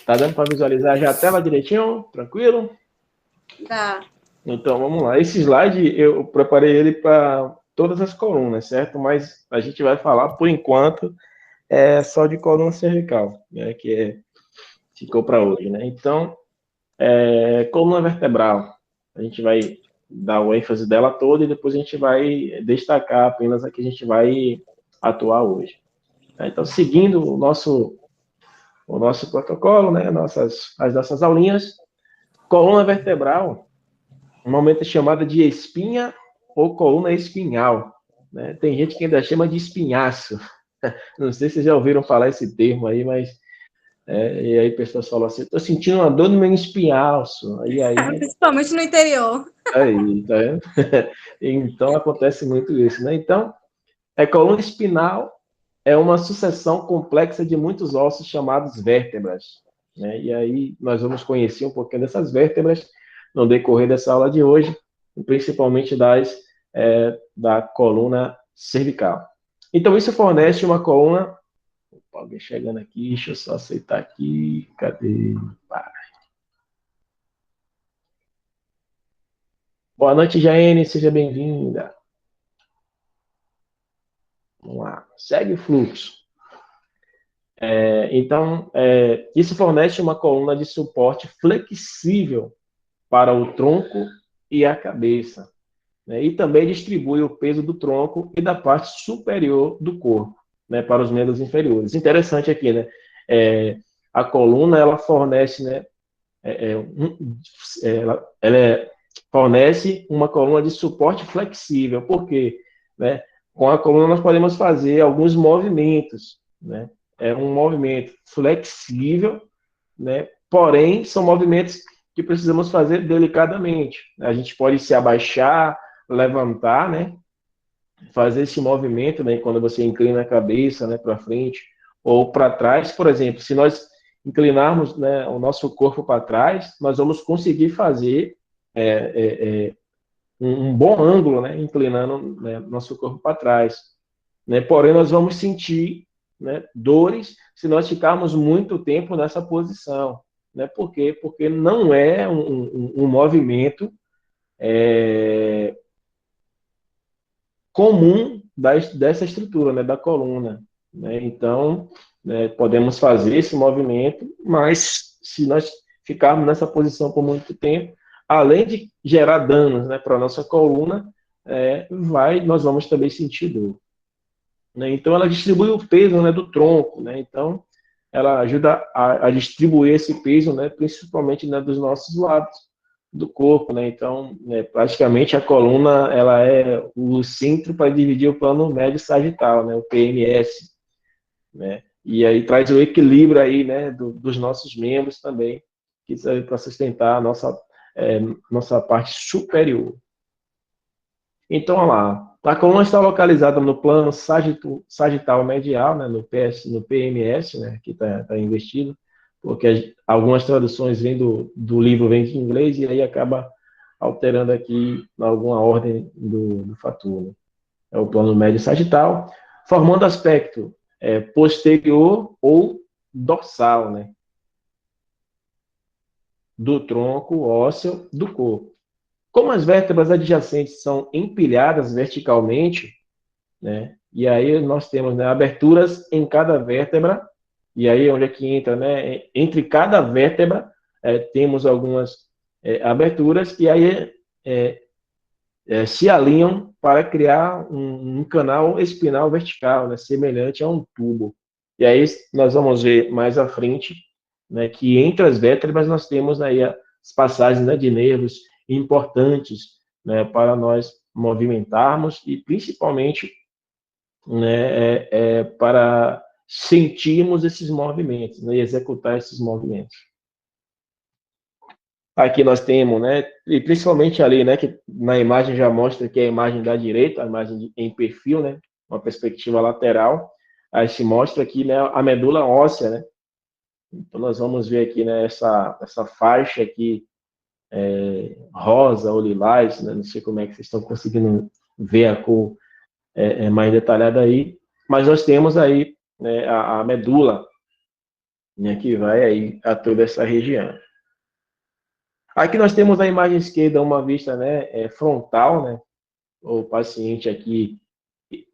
Tá dando para visualizar já a tela direitinho? Tranquilo? Tá. Então, vamos lá. Esse slide, eu preparei ele para todas as colunas, certo? Mas a gente vai falar, por enquanto, só de coluna cervical, né? Ficou para hoje, né? Então, coluna vertebral. A gente vai dar o ênfase dela toda e depois a gente vai destacar apenas a que a gente vai atuar hoje. Então, seguindo o nosso protocolo, né? As nossas aulinhas, coluna vertebral, normalmente é chamada de espinha ou coluna espinhal, né? Tem gente que ainda chama de espinhaço. Não sei se vocês já ouviram falar esse termo aí, mas e aí pessoas falam assim, estou sentindo uma dor no meu espinhaço. E aí, Principalmente no interior. aí, tá vendo? Então acontece muito isso, né? Então, coluna espinal é uma sucessão complexa de muitos ossos chamados vértebras, né? E aí nós vamos conhecer um pouquinho dessas vértebras no decorrer dessa aula de hoje, principalmente da coluna cervical. Então, isso fornece uma coluna. Opa, alguém chegando aqui, deixa eu só aceitar aqui. Cadê? Boa noite, Jaene, seja bem-vinda. Vamos lá, segue o fluxo. Então, isso fornece uma coluna de suporte flexível para o tronco e a cabeça, né? E também distribui o peso do tronco e da parte superior do corpo, né, para os membros inferiores. Interessante aqui, né? A coluna ela fornece, né, ela fornece uma coluna de suporte flexível, porque, né, com a coluna nós podemos fazer alguns movimentos, né? É um movimento flexível, né? Porém, são movimentos que precisamos fazer delicadamente. A gente pode se abaixar, levantar, né? Fazer esse movimento, né? Quando você inclina a cabeça, né, para frente ou para trás, por exemplo, se nós inclinarmos, né, o nosso corpo para trás, nós vamos conseguir fazer um bom ângulo, né, inclinando, né, nosso corpo para trás, né? Porém, nós vamos sentir, né, dores se nós ficarmos muito tempo nessa posição, né? Por quê? Porque não é um movimento comum dessa estrutura, né, da coluna, né? Então, né, podemos fazer esse movimento, mas se nós ficarmos nessa posição por muito tempo, além de gerar danos, né, para a nossa coluna, nós vamos também sentir dor, né? Então, ela distribui o peso, né, do tronco, né? Então, ela ajuda a distribuir esse peso, né, principalmente, né, dos nossos lados do corpo, né? Então, praticamente a coluna ela é o centro para dividir o plano médio sagital, né, o PMS, né? E aí traz o equilíbrio aí, né, dos nossos membros também, que serve para sustentar a nossa parte superior. Então, olha lá, a coluna está localizada no plano sagital medial, né, no PMS, né, que está investido, porque algumas traduções vêm do livro, vêm de inglês, e aí acaba alterando aqui alguma ordem do fator, né? É o plano médio sagital, formando aspecto posterior ou dorsal, né, do tronco ósseo do corpo. Como as vértebras adjacentes são empilhadas verticalmente, né? E aí nós temos, né, aberturas em cada vértebra, e aí onde é que entra, né? Entre cada vértebra temos algumas aberturas que aí se alinham para criar um canal espinal vertical, né, semelhante a um tubo. E aí nós vamos ver mais à frente, né, que entre as vértebras nós temos aí as passagens, né, de nervos importantes, né, para nós movimentarmos e principalmente, né, para sentirmos esses movimentos, né, e executar esses movimentos. Aqui nós temos, né, e principalmente ali, né, que na imagem já mostra que é a imagem da direita, a imagem em perfil, né, uma perspectiva lateral, aí se mostra aqui, né, a medula óssea, né. Então nós vamos ver aqui, né, essa faixa aqui rosa ou lilás, né, não sei como é que vocês estão conseguindo ver a cor mais detalhada aí, mas nós temos aí, né, a medula, né, que vai aí a toda essa região. Aqui nós temos a imagem esquerda uma vista, né, frontal, né? O paciente aqui,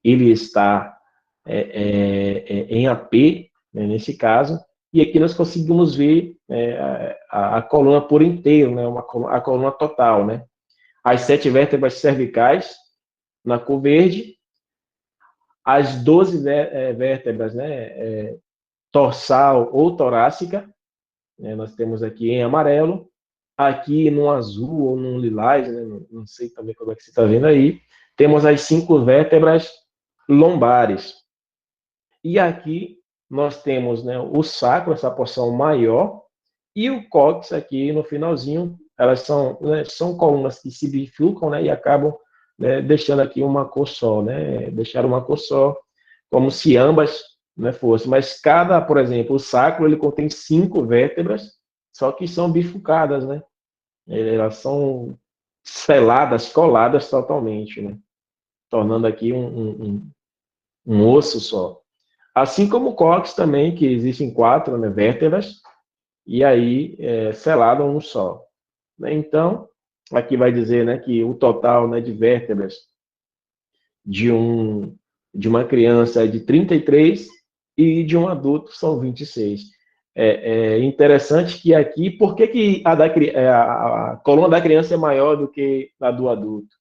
ele está em AP, né, nesse caso, e aqui nós conseguimos ver a coluna por inteiro, né, a coluna total, né? As 7 vértebras cervicais na cor verde, as 12 vértebras, né, dorsal ou torácica, né, nós temos aqui em amarelo, aqui no azul ou no lilás, né, não sei também como é que você está vendo aí, temos as 5 vértebras lombares. E aqui nós temos, né, o sacro, essa porção maior, e o cóccix aqui no finalzinho, elas são, né, são colunas que se bifurcam, né, e acabam, né, deixando aqui uma cor só, né, deixar uma cor só, como se ambas, né, fossem. Mas cada, por exemplo, o sacro, ele contém 5 vértebras, só que são bifurcadas, né, elas são seladas, coladas totalmente, né, tornando aqui um osso só. Assim como o cóccix também, que existem 4, né, vértebras, e aí selado um só. Né? Então, aqui vai dizer, né, que o total, né, de vértebras de, de uma criança é de 33 e de um adulto são 26. É interessante que aqui, por que a coluna da criança é maior do que a do adulto?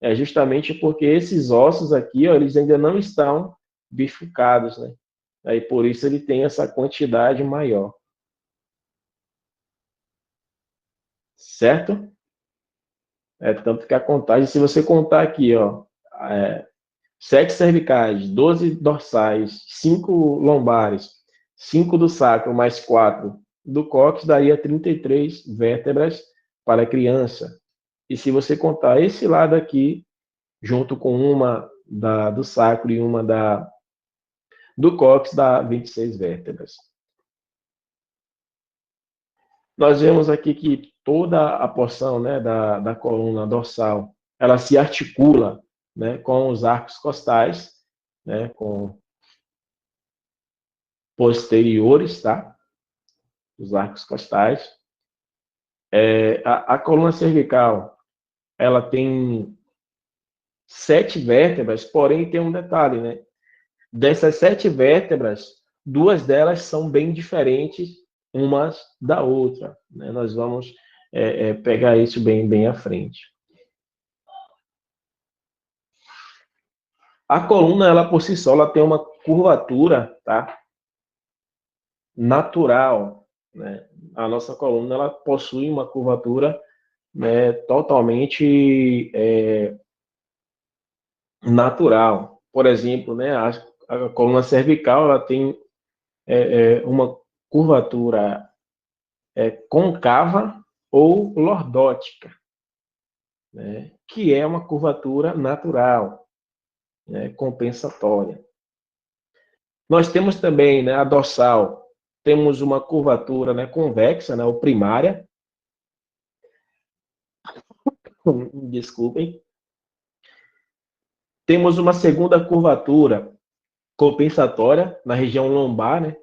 É justamente porque esses ossos aqui, ó, eles ainda não estão bifurcados, né? Aí por isso ele tem essa quantidade maior. Certo? Tanto que a contagem, se você contar aqui, ó, 7 cervicais, 12 dorsais, 5 lombares, 5 do sacro, mais 4 do cóccix, daria 33 vértebras para a criança. E se você contar esse lado aqui, junto com uma do sacro e uma do cóccix, dá 26 vértebras. Nós vemos aqui que toda a porção, né, da coluna dorsal, ela se articula, né, com os arcos costais, né, com posteriores, tá? Os arcos costais. A coluna cervical, ela tem 7 vértebras, porém tem um detalhe, né? Dessas 7 vértebras, 2 delas são bem diferentes umas da outra, né? Nós vamos pegar isso bem à frente. A coluna, ela por si só, ela tem uma curvatura, tá? Natural, né? A nossa coluna, ela possui uma curvatura, né, totalmente natural. Por exemplo, né, a coluna cervical, ela tem uma curvatura côncava ou lordótica, né, que é uma curvatura natural, né, compensatória. Nós temos também, né, a dorsal, temos uma curvatura, né, convexa, né, ou primária. Desculpem. Temos uma segunda curvatura compensatória na região lombar, né?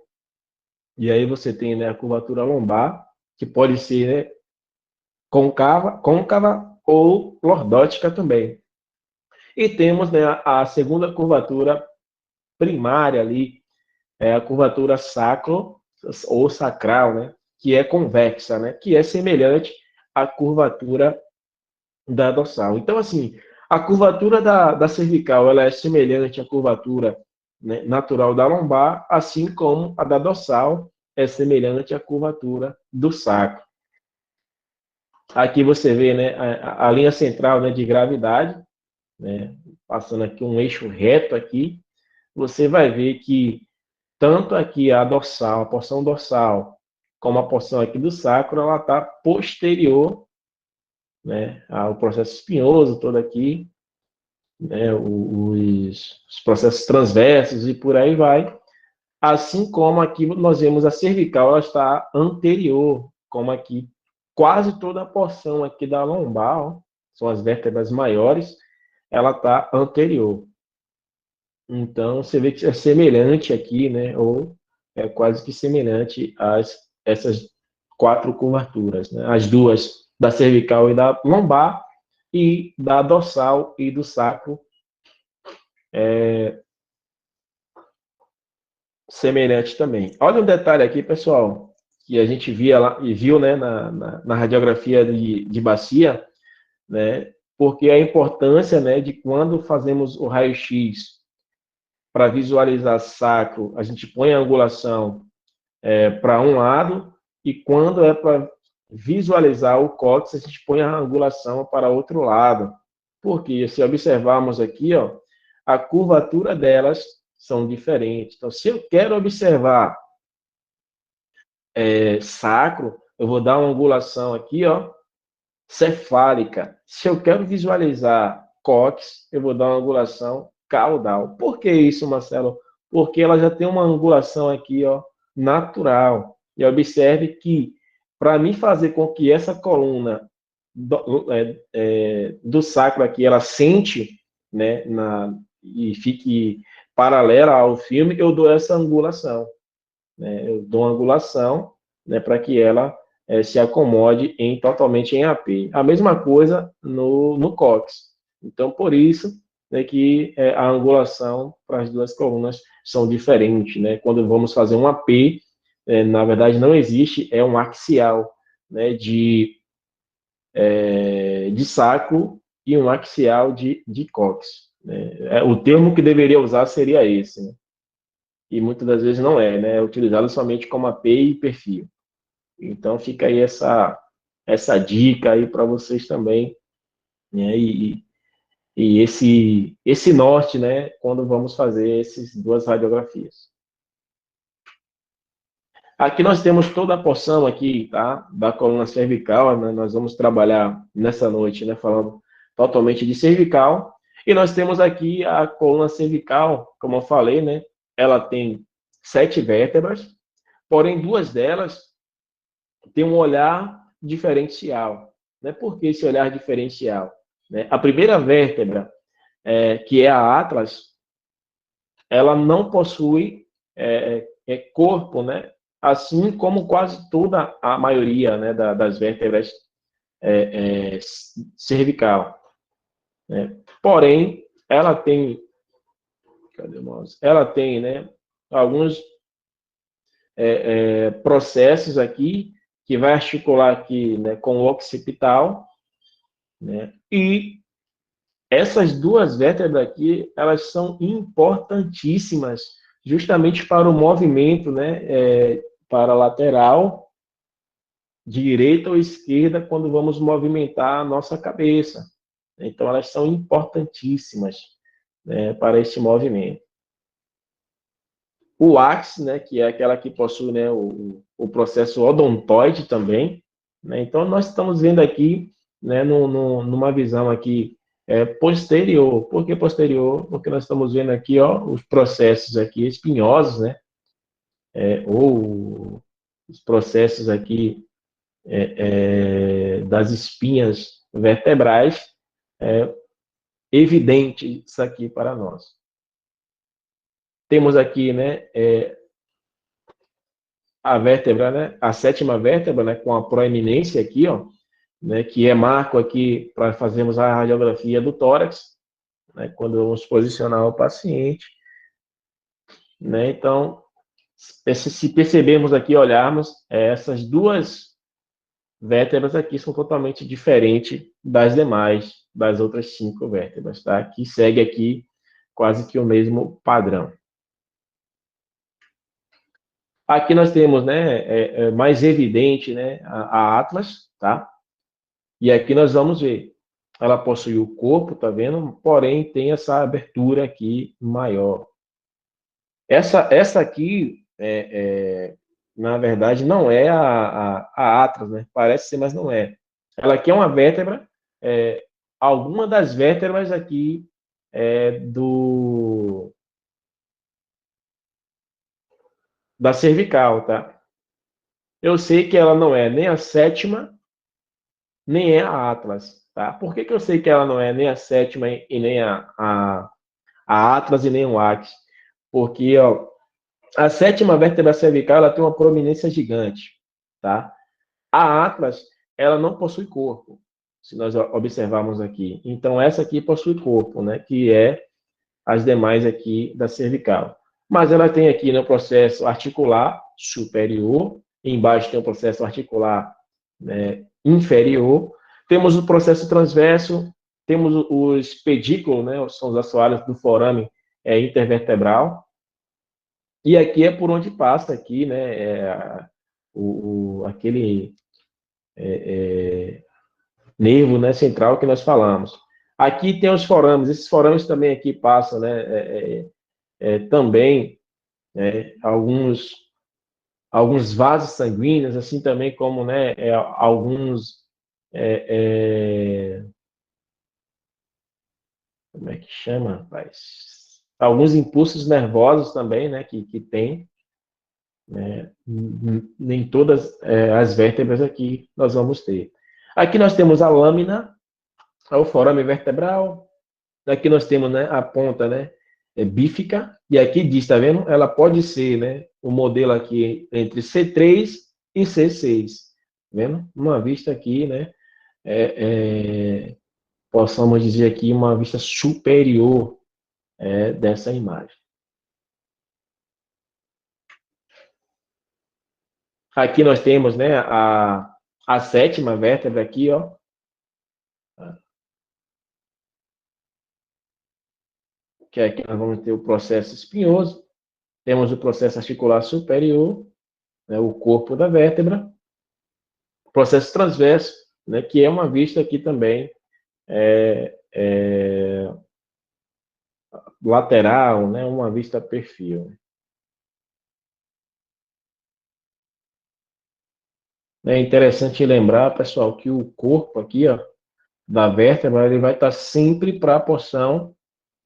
E aí você tem, né, a curvatura lombar, que pode ser, né, côncava ou lordótica também. E temos, né, a segunda curvatura primária ali, a curvatura sacro ou sacral, né, que é convexa, né, que é semelhante à curvatura da dorsal. Então, assim, a curvatura da cervical, ela é semelhante à curvatura, né, natural da lombar, assim como a da dorsal é semelhante à curvatura do sacro. Aqui você vê, né, a linha central, né, de gravidade, né, passando aqui um eixo reto aqui, você vai ver que tanto aqui a dorsal, a porção dorsal, como a porção aqui do sacro, ela está posterior, né, ao processo espinhoso todo aqui, né, os processos transversos e por aí vai. Assim como aqui nós vemos a cervical, ela está anterior, como aqui quase toda a porção aqui da lombar, ó, são as vértebras maiores, ela está anterior. Então, você vê que é semelhante aqui, né, ou é quase que semelhante a essas 4 curvaturas, né? As duas da cervical e da lombar, e da dorsal e do sacro, semelhante também. Olha um detalhe aqui, pessoal, que a gente via lá e viu, né, na radiografia de bacia, né, porque a importância, né, de quando fazemos o raio-x para visualizar sacro, a gente põe a angulação para um lado, e quando é para visualizar o cóccix, a gente põe a angulação para outro lado. Porque se observarmos aqui, ó, a curvatura delas são diferentes. Então, se eu quero observar sacro, eu vou dar uma angulação aqui, ó, cefálica. Se eu quero visualizar cóccix, eu vou dar uma angulação caudal. Por que isso, Marcelo? Porque ela já tem uma angulação aqui, ó, natural. E observe que, para mim fazer com que essa coluna do sacro aqui, ela sente, né, e fique paralela ao filme, eu dou essa angulação. Né? Eu dou uma angulação, né, para que ela se acomode totalmente em AP. A mesma coisa no cóccix. Então, por isso, né, que a angulação para as duas colunas são diferentes. Né? Quando vamos fazer um AP, na verdade não existe, é um axial, né, de sacro e um axial de cóccix. Né? O termo que deveria usar seria esse, né? E muitas das vezes não é, né? É utilizado somente como API e perfil. Então fica aí essa dica aí para vocês também, né? E esse norte, né? Quando vamos fazer essas duas radiografias. Aqui nós temos toda a porção aqui, tá? Da coluna cervical, né? Nós vamos trabalhar nessa noite, né? Falando totalmente de cervical. E nós temos aqui a coluna cervical, como eu falei, né? Ela tem 7 vértebras, porém 2 delas têm um olhar diferencial. Né? Por que esse olhar diferencial? Né? A primeira vértebra, que é a Atlas, ela não possui corpo, né? Assim como quase toda a maioria, né, das vértebras cervical. Né? Porém, ela tem, cadê o mouse? Ela tem, né, alguns processos aqui que vai articular aqui, né, com o occipital, né? E essas duas vértebras aqui, elas são importantíssimas justamente para o movimento, né, para a lateral, direita ou esquerda, quando vamos movimentar a nossa cabeça. Então, elas são importantíssimas, né, para esse movimento. O axis, né, que é aquela que possui, né, o processo odontoide também, né? Então, nós estamos vendo aqui, né, numa visão aqui posterior. Por que posterior? Porque nós estamos vendo aqui, ó, os processos aqui espinhosos, né, ou os processos aqui das espinhas vertebrais, evidente isso aqui para nós. Temos aqui, né, a vértebra, né, a 7ª vértebra, né, com a proeminência aqui, ó, né, que é marco aqui para fazermos a radiografia do tórax, né, quando vamos posicionar o paciente, né. Então, se percebermos aqui, olharmos, essas duas vértebras aqui são totalmente diferentes das demais, das outras 5 vértebras, tá? Que segue aqui quase que o mesmo padrão. Aqui nós temos, né, mais evidente, né, a Atlas, tá? E aqui nós vamos ver, ela possui o corpo, tá vendo? Porém, tem essa abertura aqui maior. Essa aqui, na verdade, não é a Atlas, né? Parece ser, mas não é. Ela aqui é uma vértebra, alguma das vértebras aqui da cervical, tá? Eu sei que ela não é nem a 7ª, nem é a Atlas, tá? Por que eu sei que ela não é nem a 7ª e nem a Atlas e nem o Axis? Porque, ó, A sétima vértebra cervical, ela tem uma proeminência gigante, tá? A Atlas, ela não possui corpo, se nós observarmos aqui. Então, essa aqui possui corpo, né? Que é as demais aqui da cervical. Mas ela tem aqui no processo articular superior, embaixo tem o processo articular, né, inferior. Temos o processo transverso, temos os pedículos, né? São os assoalhos do forame intervertebral. E aqui é por onde passa aqui, né? Aquele nervo, né, central que nós falamos. Aqui tem os forames, esses forames também aqui passam, né, também alguns vasos sanguíneos, assim também como, né, alguns, como é que chama, rapaz? Alguns impulsos nervosos também, né, que tem, né, nem todas as vértebras aqui nós vamos ter. Aqui nós temos a lâmina, o forame vertebral. Aqui nós temos, né, a ponta, né, bífica, e aqui diz, tá vendo? Ela pode ser, né, o modelo aqui entre C3 e C6, tá vendo? Uma vista aqui, né, possamos dizer aqui uma vista superior dessa imagem. Aqui nós temos, né, a sétima vértebra aqui, ó, que aqui nós vamos ter o processo espinhoso, temos o processo articular superior, né, o corpo da vértebra, processo transverso, né, que é uma vista aqui também lateral, né, uma vista perfil. É interessante lembrar, pessoal, que o corpo aqui, ó, da vértebra, ele vai estar sempre para a porção,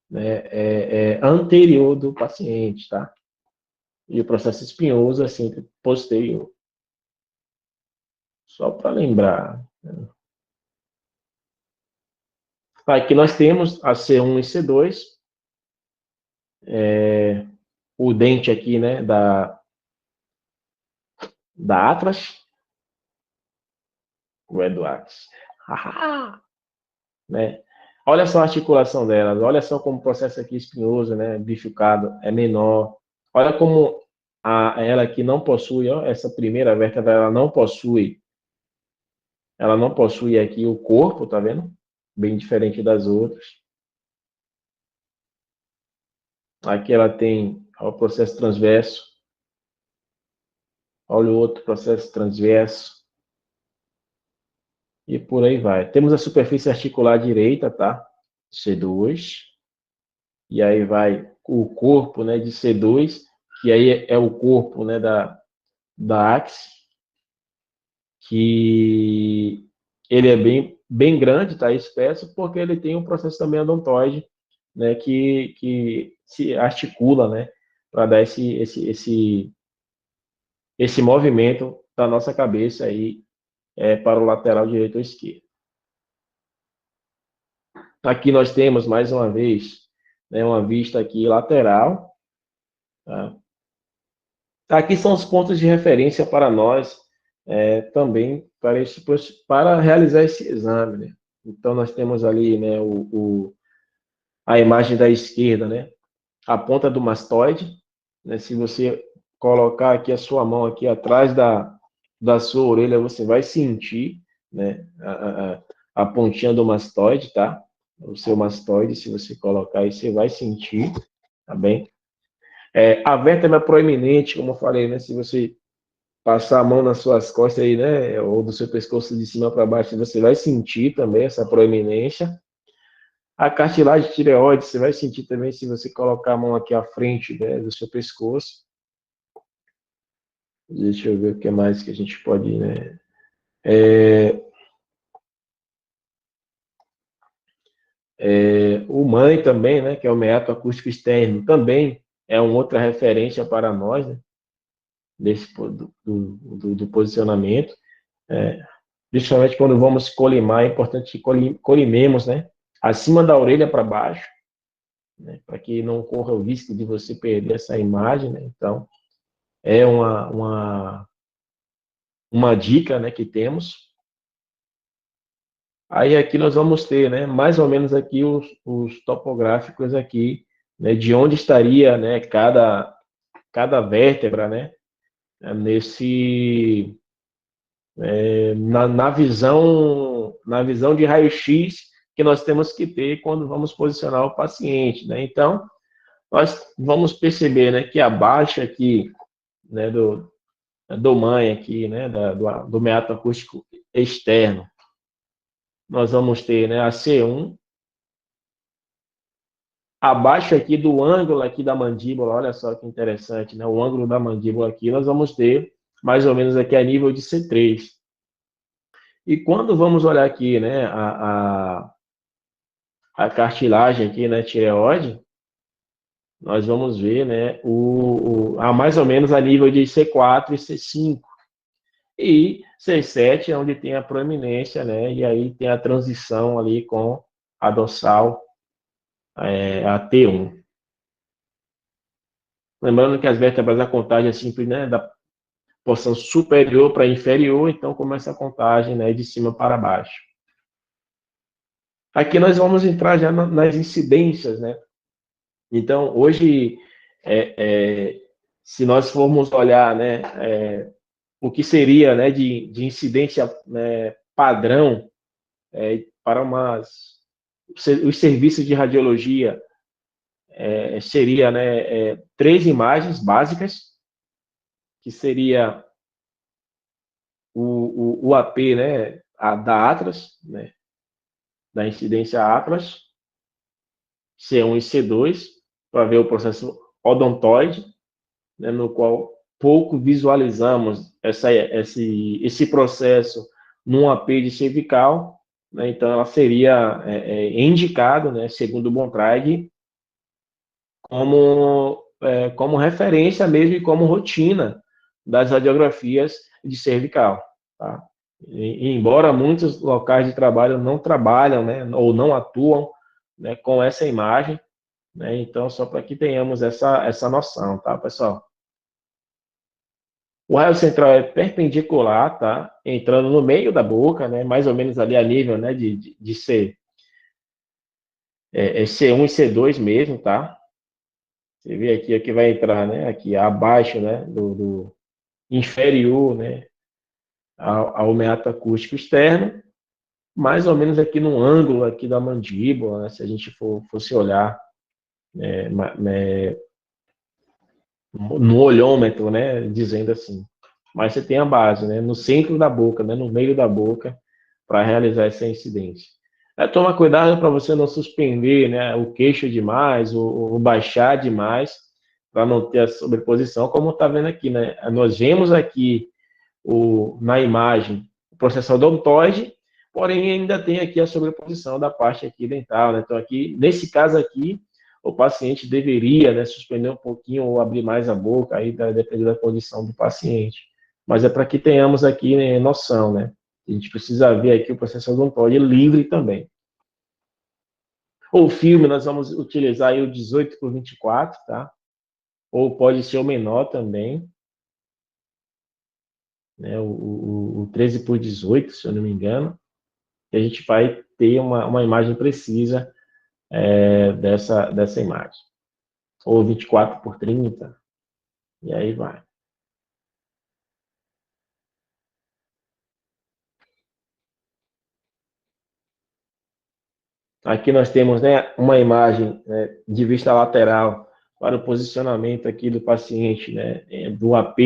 né, anterior do paciente, tá? E o processo espinhoso é sempre posterior. Só para lembrar. Né? Aqui nós temos a C1 e C2, o dente aqui, né, da Atlas, o Eduardo. Né? Olha só a articulação delas, olha só como o processo aqui espinhoso, né, bifurcado, é menor. Olha como ela aqui não possui, ó, essa primeira vértebra, ela não possui aqui o corpo, tá vendo? Bem diferente das outras. Aqui ela tem o processo transverso. Olha o outro processo transverso. E por aí vai. Temos a superfície articular direita, tá? C2. E aí vai o corpo, né, de C2, que aí é o corpo, né, da axis, que ele é bem grande, tá, espesso, porque ele tem um processo também odontoide, né, que se articula, né, para dar esse movimento da nossa cabeça aí para o lateral direito ou esquerdo. Aqui nós temos, mais uma vez, né, uma vista aqui lateral. Tá? Aqui são os pontos de referência para nós também para realizar esse exame. Né? Então, nós temos ali, né, a imagem da esquerda, né, a ponta do mastoide. Né, se você colocar aqui a sua mão aqui atrás da sua orelha, você vai sentir, né, a pontinha do mastoide, tá? O seu mastoide, se você colocar aí, você vai sentir, tá bem? A vértebra proeminente, como eu falei, né? Se você passar a mão nas suas costas aí, né? Ou do seu pescoço de cima para baixo, você vai sentir também essa proeminência. A cartilagem tireoide, você vai sentir também se você colocar a mão aqui à frente, né, do seu pescoço. Deixa eu ver o que mais que a gente pode, né? O MAN também, né? Que é o meato acústico externo, também é uma outra referência para nós, né? Do posicionamento. Principalmente quando vamos colimar, é importante que colimemos, né? Acima da orelha para baixo, né, para que não corra o risco de você perder essa imagem, né? Então, é uma dica, né, que temos. Aí aqui nós vamos ter, né, mais ou menos aqui os topográficos aqui, né, de onde estaria, né, cada vértebra, né, nesse na visão de raio-x que nós temos que ter quando vamos posicionar o paciente, né? Então, nós vamos perceber, né, que abaixo aqui, né, do MAN aqui, né, do meato acústico externo, nós vamos ter, né, a C1, abaixo aqui do ângulo aqui da mandíbula, olha só que interessante, né, o ângulo da mandíbula aqui, nós vamos ter mais ou menos aqui a nível de C3. E quando vamos olhar aqui, né, a cartilagem aqui, né, tireoide, nós vamos ver, né, a mais ou menos a nível de C4 e C5. E C7 é onde tem a proeminência, né, e aí tem a transição ali com a dorsal, a T1. Lembrando que as vértebras da contagem é simples, né, da porção superior para inferior, então começa a contagem, né, de cima para baixo. Aqui nós vamos entrar já nas incidências, né? Então, hoje, se nós formos olhar, né, o que seria, né, de incidência, né, padrão para os serviços de radiologia, seria, né, 3 imagens básicas, que seria o AP, né, da Atlas, né, da incidência Atlas, C1 e C2, para ver o processo odontoide, né, no qual pouco visualizamos esse processo num AP de cervical, né, então ela seria indicado, né, segundo o Bontrager, como referência mesmo e como rotina das radiografias de cervical, tá? Embora muitos locais de trabalho não trabalham, né, ou não atuam, né, com essa imagem, né, então só para que tenhamos essa noção, tá, pessoal? O raio central é perpendicular, tá? Entrando no meio da boca, né? Mais ou menos ali a nível, né? De C1 e C2 mesmo, tá? Você vê aqui que vai entrar, né? Aqui abaixo, né? Do inferior, né? Ao meato acústico externo, mais ou menos aqui no ângulo aqui da mandíbula, né? Se a gente fosse olhar no olhômetro, né? Dizendo assim. Mas você tem a base, né? No centro da boca, né? No meio da boca, para realizar essa incidência. Toma cuidado para você não suspender, né, o queixo demais, ou baixar demais, para não ter a sobreposição, como está vendo aqui, né? Nós vemos aqui na imagem o processo odontoide, porém ainda tem aqui a sobreposição da parte aqui dental, né? Então aqui, nesse caso aqui, o paciente deveria, né, suspender um pouquinho ou abrir mais a boca, aí depende da condição do paciente. Mas é para que tenhamos aqui, né, noção, né? A gente precisa ver aqui o processo odontoide livre também. O filme, nós vamos utilizar aí o 18 por 24, tá? Ou pode ser o menor também, né? O 13 por 18, se eu não me engano. E a gente vai ter uma imagem precisa dessa imagem. Ou 24 por 30, e aí vai. Aqui nós temos, né, uma imagem, né, de vista lateral para o posicionamento aqui do paciente, né, do AP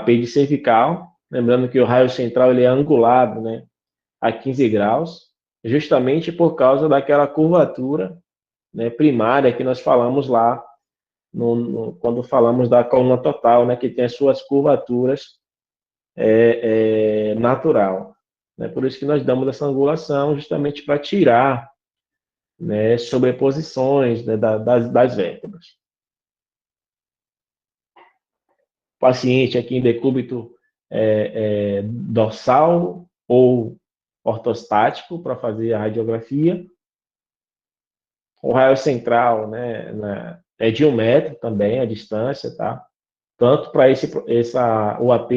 de cervical. Lembrando que o raio central ele é angulado, né, a 15 graus, justamente por causa daquela curvatura, né, primária que nós falamos lá quando falamos da coluna total, né, que tem as suas curvaturas natural. Né? Por isso que nós damos essa angulação, justamente para tirar, né, sobreposições, né, das vértebras. Paciente aqui em decúbito dorsal ou ortostático para fazer a radiografia. O raio central, né, é de 1 metro também, a distância, tá? Tanto para o AP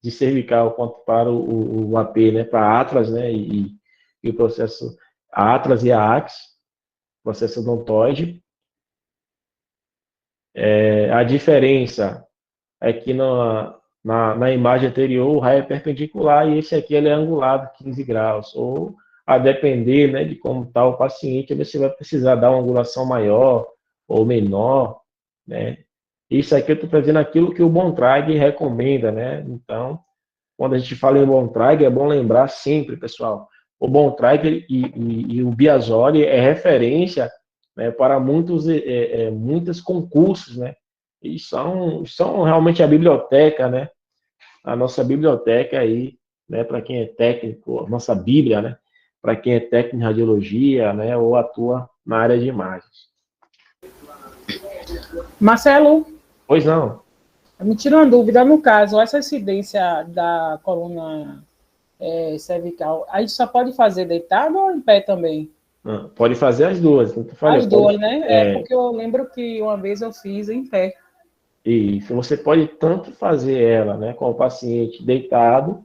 de cervical quanto para o AP, né, para Atlas, né, e o processo Atlas e a Ax, processo odontoide. A diferença é que na imagem anterior o raio é perpendicular e esse aqui ele é angulado 15 graus, ou a depender, né, de como está o paciente, você vai precisar dar uma angulação maior ou menor, né. Isso aqui eu estou trazendo aquilo que o Bontrager recomenda, né, então, quando a gente fala em Bontrager, é bom lembrar sempre, pessoal, o Bontrager e o Biasoli é referência, né, para muitos concursos, né, e são realmente a biblioteca, né, a nossa biblioteca aí, né, para quem é técnico, a nossa bíblia, né, para quem é técnico em radiologia, né, ou atua na área de imagens. Marcelo, Pois não. me tira uma dúvida, no caso, essa incidência da coluna cervical, a gente só pode fazer deitado ou em pé também? Pode fazer as duas, como eu falei. As duas, né? Porque eu lembro que uma vez eu fiz em pé. Isso, você pode tanto fazer ela, né, com o paciente deitado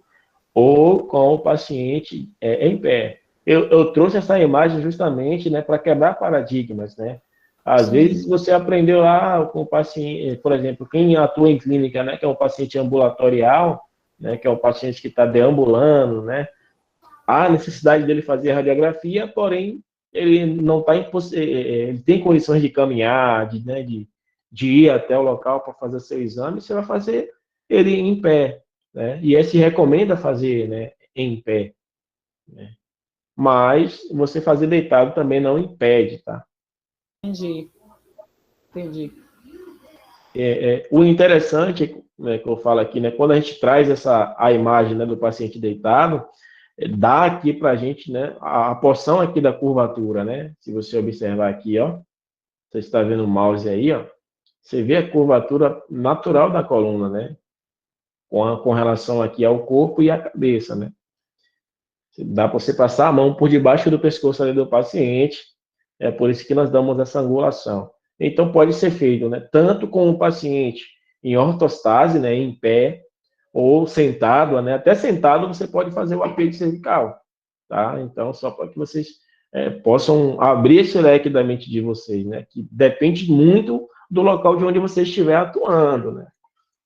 ou com o paciente em pé. Eu trouxe essa imagem justamente, né, para quebrar paradigmas, né? Às Sim. vezes você aprendeu lá com o paciente, por exemplo, quem atua em clínica, né, que é um paciente ambulatorial, né, que é um paciente que está deambulando, né? Há necessidade dele fazer radiografia, porém ele não está ele tem condições de caminhar, de ir até o local para fazer seu exame, você vai fazer ele em pé, né? E se recomenda fazer, né, em pé, né? Mas você fazer deitado também não impede, tá? Entendi. O interessante, né, que eu falo aqui, né, quando a gente traz a imagem, né, do paciente deitado, dá aqui para a gente, né, a porção aqui da curvatura, né? Se você observar aqui, ó, você está vendo o mouse aí, ó, você vê a curvatura natural da coluna, né? Com relação aqui ao corpo e à cabeça, né? Dá para você passar a mão por debaixo do pescoço ali do paciente, é por isso que nós damos essa angulação. Então, pode ser feito, né, tanto com o paciente em ortostase, né, em pé, ou sentado, né, até sentado você pode fazer o apêndice cervical, tá? Então, só para que vocês possam abrir esse leque da mente de vocês, né, que depende muito do local de onde você estiver atuando,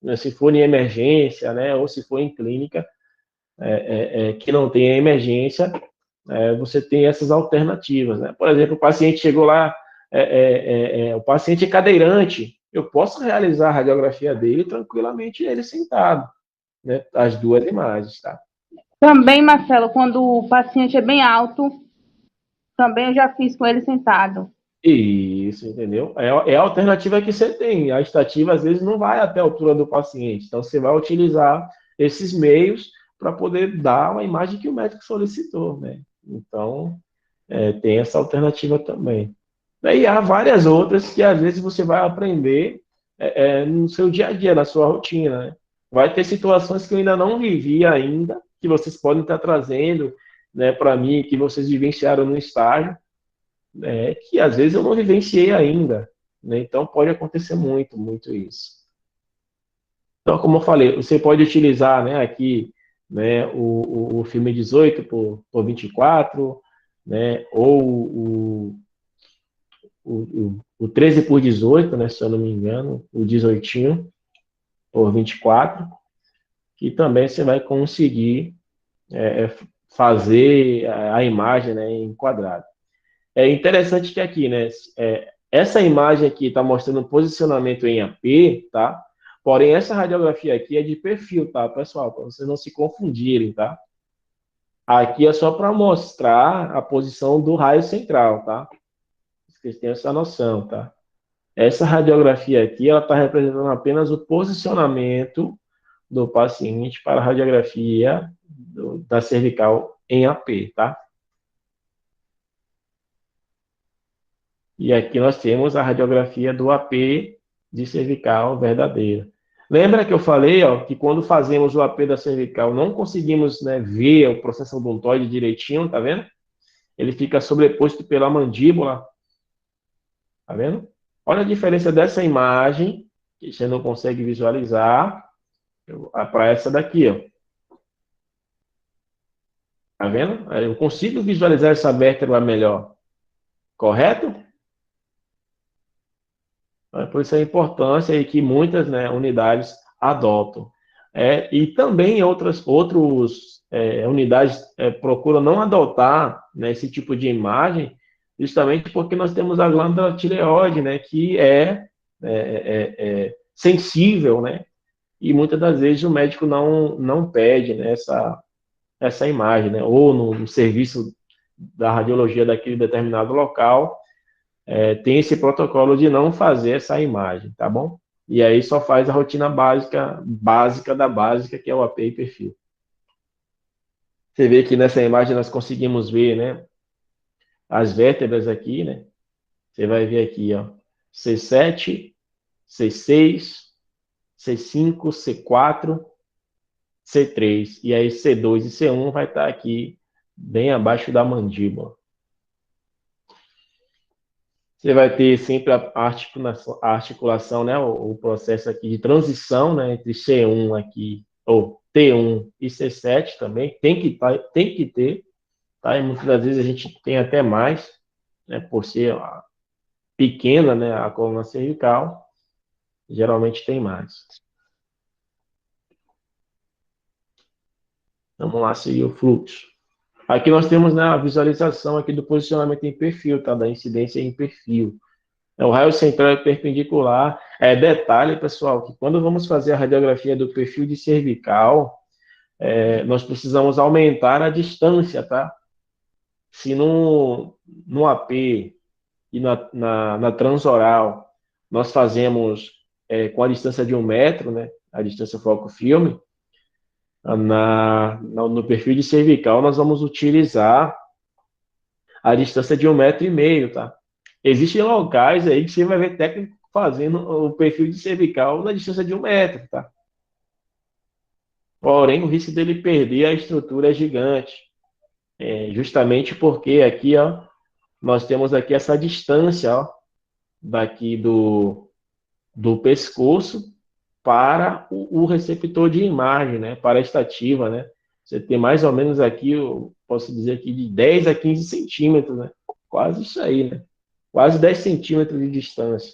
né, se for em emergência, né, ou se for em clínica, que não tenha emergência, você tem essas alternativas, né? Por exemplo, o paciente chegou lá, o paciente é cadeirante, eu posso realizar a radiografia dele tranquilamente, ele sentado, né? As duas imagens, tá? Também, Marcelo, quando o paciente é bem alto, também eu já fiz com ele sentado. Isso, entendeu? É a alternativa que você tem. A estativa, às vezes, não vai até a altura do paciente. Então, você vai utilizar esses meios para poder dar uma imagem que o médico solicitou, né? Então, tem essa alternativa também. E há várias outras que, às vezes, você vai aprender no seu dia a dia, na sua rotina, né? Vai ter situações que eu ainda não vivi ainda, que vocês podem estar trazendo, né, para mim, que vocês vivenciaram no estágio, que às vezes eu não vivenciei ainda, né? Então pode acontecer muito, muito isso. Então, como eu falei, você pode utilizar, né, aqui, né, o filme 18 por 24, né, ou o 13 por 18, né, se eu não me engano, o 18 por 24, que também você vai conseguir fazer a imagem, né, em quadrado. É interessante que aqui, né, essa imagem aqui está mostrando o posicionamento em AP, tá? Porém, essa radiografia aqui é de perfil, tá, pessoal? Para vocês não se confundirem, tá? Aqui é só para mostrar a posição do raio central, tá? Vocês tenham essa noção, tá? Essa radiografia aqui, ela está representando apenas o posicionamento do paciente para a radiografia da cervical em AP, tá? E aqui nós temos a radiografia do AP de cervical verdadeira. Lembra que eu falei, ó, que quando fazemos o AP da cervical não conseguimos, né, ver o processo odontoide direitinho, tá vendo? Ele fica sobreposto pela mandíbula, Tá vendo? Olha a diferença dessa imagem, que você não consegue visualizar, para essa daqui, ó. Tá vendo? Eu consigo visualizar essa vértebra melhor. Correto? Por isso a importância aí que muitas, né, unidades adotam. E também outros unidades procuram não adotar, né, esse tipo de imagem, justamente porque nós temos a glândula tireoide, né, que é sensível, né, e muitas das vezes o médico não pede, né, essa imagem, né, ou no serviço da radiologia daquele determinado local, tem esse protocolo de não fazer essa imagem, tá bom? E aí só faz a rotina básica da básica, que é o AP e perfil. Você vê que nessa imagem nós conseguimos ver, né, as vértebras aqui, né? Você vai ver aqui, ó, C7, C6, C5, C4, C3. E aí C2 e C1 vai estar aqui bem abaixo da mandíbula. Você vai ter sempre a articulação, né, o processo aqui de transição, né, entre C1 aqui, ou T1 e C7 também, tem que ter, tá? E muitas das vezes a gente tem até mais, né, por ser pequena, né, a coluna cervical, geralmente tem mais. Vamos lá seguir o fluxo. Aqui nós temos, né, a visualização aqui do posicionamento em perfil, tá? Da incidência em perfil. O raio central é perpendicular. Detalhe, pessoal, que quando vamos fazer a radiografia do perfil de cervical, nós precisamos aumentar a distância, tá? Se no AP e na transoral nós fazemos com a distância de 1 metro, né? A distância foco-filme, no perfil de cervical nós vamos utilizar a distância de 1,5 metro, tá? Existem locais aí que você vai ver técnico fazendo o perfil de cervical na distância de 1 metro, tá? Porém, o risco dele perder a estrutura é gigante. Justamente porque aqui, ó, nós temos aqui essa distância, ó, daqui do pescoço para o receptor de imagem, né? Para a estativa, né? Você tem mais ou menos aqui, eu posso dizer aqui, de 10 a 15 centímetros, né? Quase isso aí, né? Quase 10 centímetros de distância.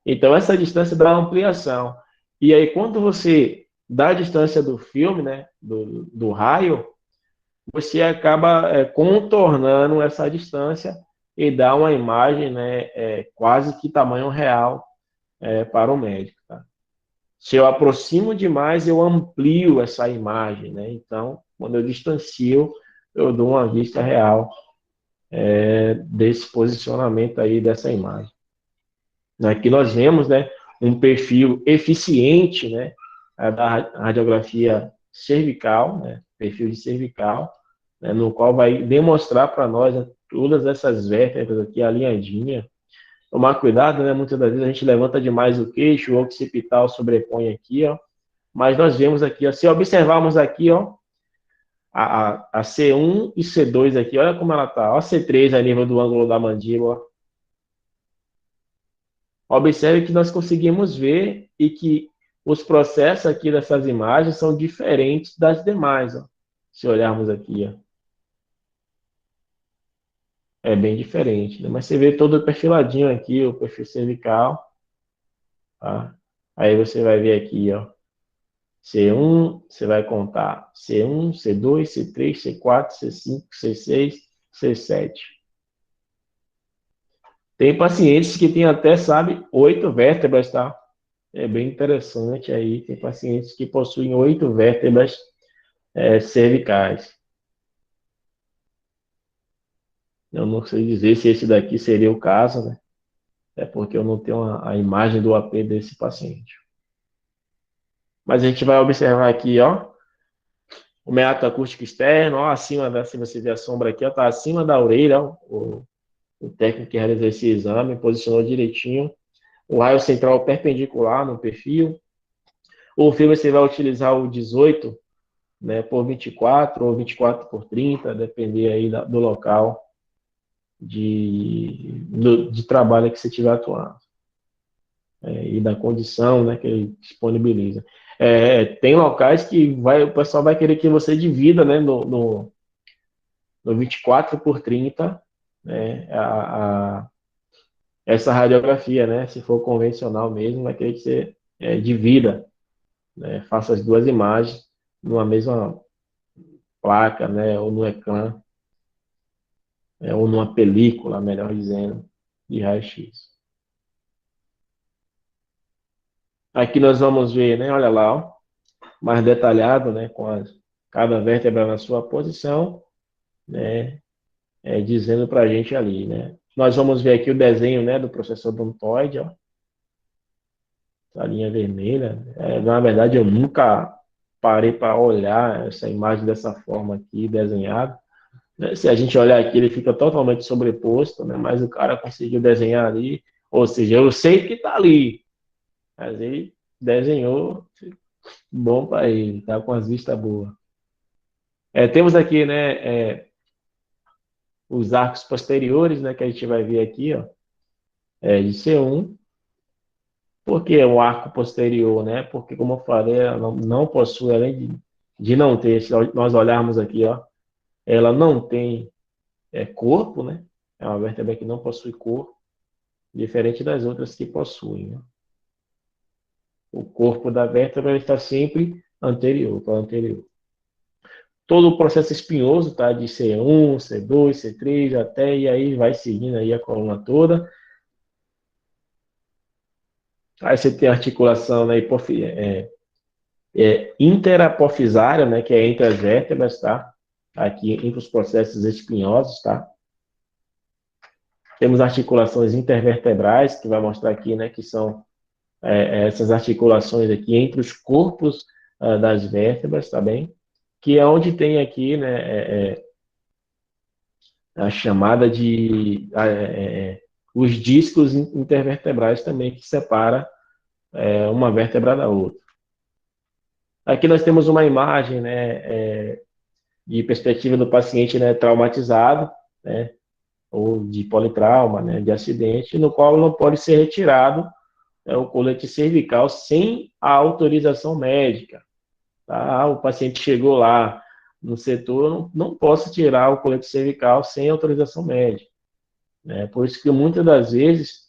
Então, essa distância dá uma ampliação. E aí, quando você dá a distância do filme, né, do raio, você acaba contornando essa distância e dá uma imagem, né, quase que tamanho real para o médico. Tá? Se eu aproximo demais, eu amplio essa imagem. Né? Então, quando eu distancio, eu dou uma vista real desse posicionamento aí dessa imagem. Aqui nós vemos, né, um perfil eficiente, né, da radiografia cervical, né, perfil de cervical, né, no qual vai demonstrar para nós, né, todas essas vértebras aqui alinhadinhas. Tomar cuidado, né, muitas das vezes a gente levanta demais o queixo, o occipital sobrepõe aqui, ó, mas nós vemos aqui, ó, se observarmos aqui, ó, a C1 e C2 aqui, olha como ela tá, ó, C3 a nível do ângulo da mandíbula. Observe que nós conseguimos ver e que os processos aqui dessas imagens são diferentes das demais, ó. Se olharmos aqui, ó. É bem diferente, né? Mas você vê todo perfiladinho aqui, o perfil cervical, tá? Aí você vai ver aqui, ó. C1, você vai contar C1, C2, C3, C4, C5, C6, C7. Tem pacientes que têm até, sabe, 8 vértebras, tá? É bem interessante aí. Tem pacientes que possuem 8 vértebras cervicais. Eu não sei dizer se esse daqui seria o caso, né? É porque eu não tenho a imagem do AP desse paciente. Mas a gente vai observar aqui, ó, o meato acústico externo, ó, acima da, se você ver a sombra aqui, ó, tá acima da orelha, ó, o técnico que realizou esse exame posicionou direitinho. O raio central perpendicular no perfil. O filme você vai utilizar o 18, né, por 24 ou 24 por 30, depender aí do local, de trabalho que você estiver atuando. E da condição, né, que ele disponibiliza. Tem locais que o pessoal vai querer que você divida, né, no 24/30, né, essa radiografia, né, se for convencional mesmo, vai querer que você divida, né, faça as duas imagens numa mesma placa, né, ou no ecrã, ou numa película, melhor dizendo, de raio-x. Aqui nós vamos ver, né, olha lá, ó, mais detalhado, né, com cada vértebra na sua posição, né, dizendo para a gente ali, né. Nós vamos ver aqui o desenho, né, do processor odontoide, ó, essa linha vermelha. Na verdade, eu nunca parei para olhar essa imagem dessa forma aqui, desenhada. Se a gente olhar aqui, ele fica totalmente sobreposto, né, mas o cara conseguiu desenhar ali, ou seja, eu sei que está ali, mas ele desenhou, bom para ele, tá com as vistas boas. Temos aqui, né, os arcos posteriores, né, que a gente vai ver aqui, ó, de C1. Por que o arco posterior, né? Porque, como eu falei, ela não possui, além de não ter, se nós olharmos aqui, ó, ela não tem corpo, né? É uma vértebra que não possui corpo, diferente das outras que possuem, né? O corpo da vértebra está sempre anterior, para o anterior. Todo o processo espinhoso, tá? De C1, C2, C3, até, e aí vai seguindo aí a coluna toda. Aí você tem a articulação, né, interapofisária, né, que é entre as vértebras, tá? Aqui entre os processos espinhosos, tá? Temos articulações intervertebrais, que vai mostrar aqui, né, que são essas articulações aqui entre os corpos das vértebras, tá bem? Que é onde tem aqui, né, a chamada de os discos intervertebrais também, que separa uma vértebra da outra. Aqui nós temos uma imagem, né, de perspectiva do paciente, né, traumatizado, né, ou de politrauma, né, de acidente, no qual não pode ser retirado o colete cervical sem a autorização médica. Tá? O paciente chegou lá no setor, não posso tirar o colete cervical sem autorização médica. Né? Por isso que muitas das vezes,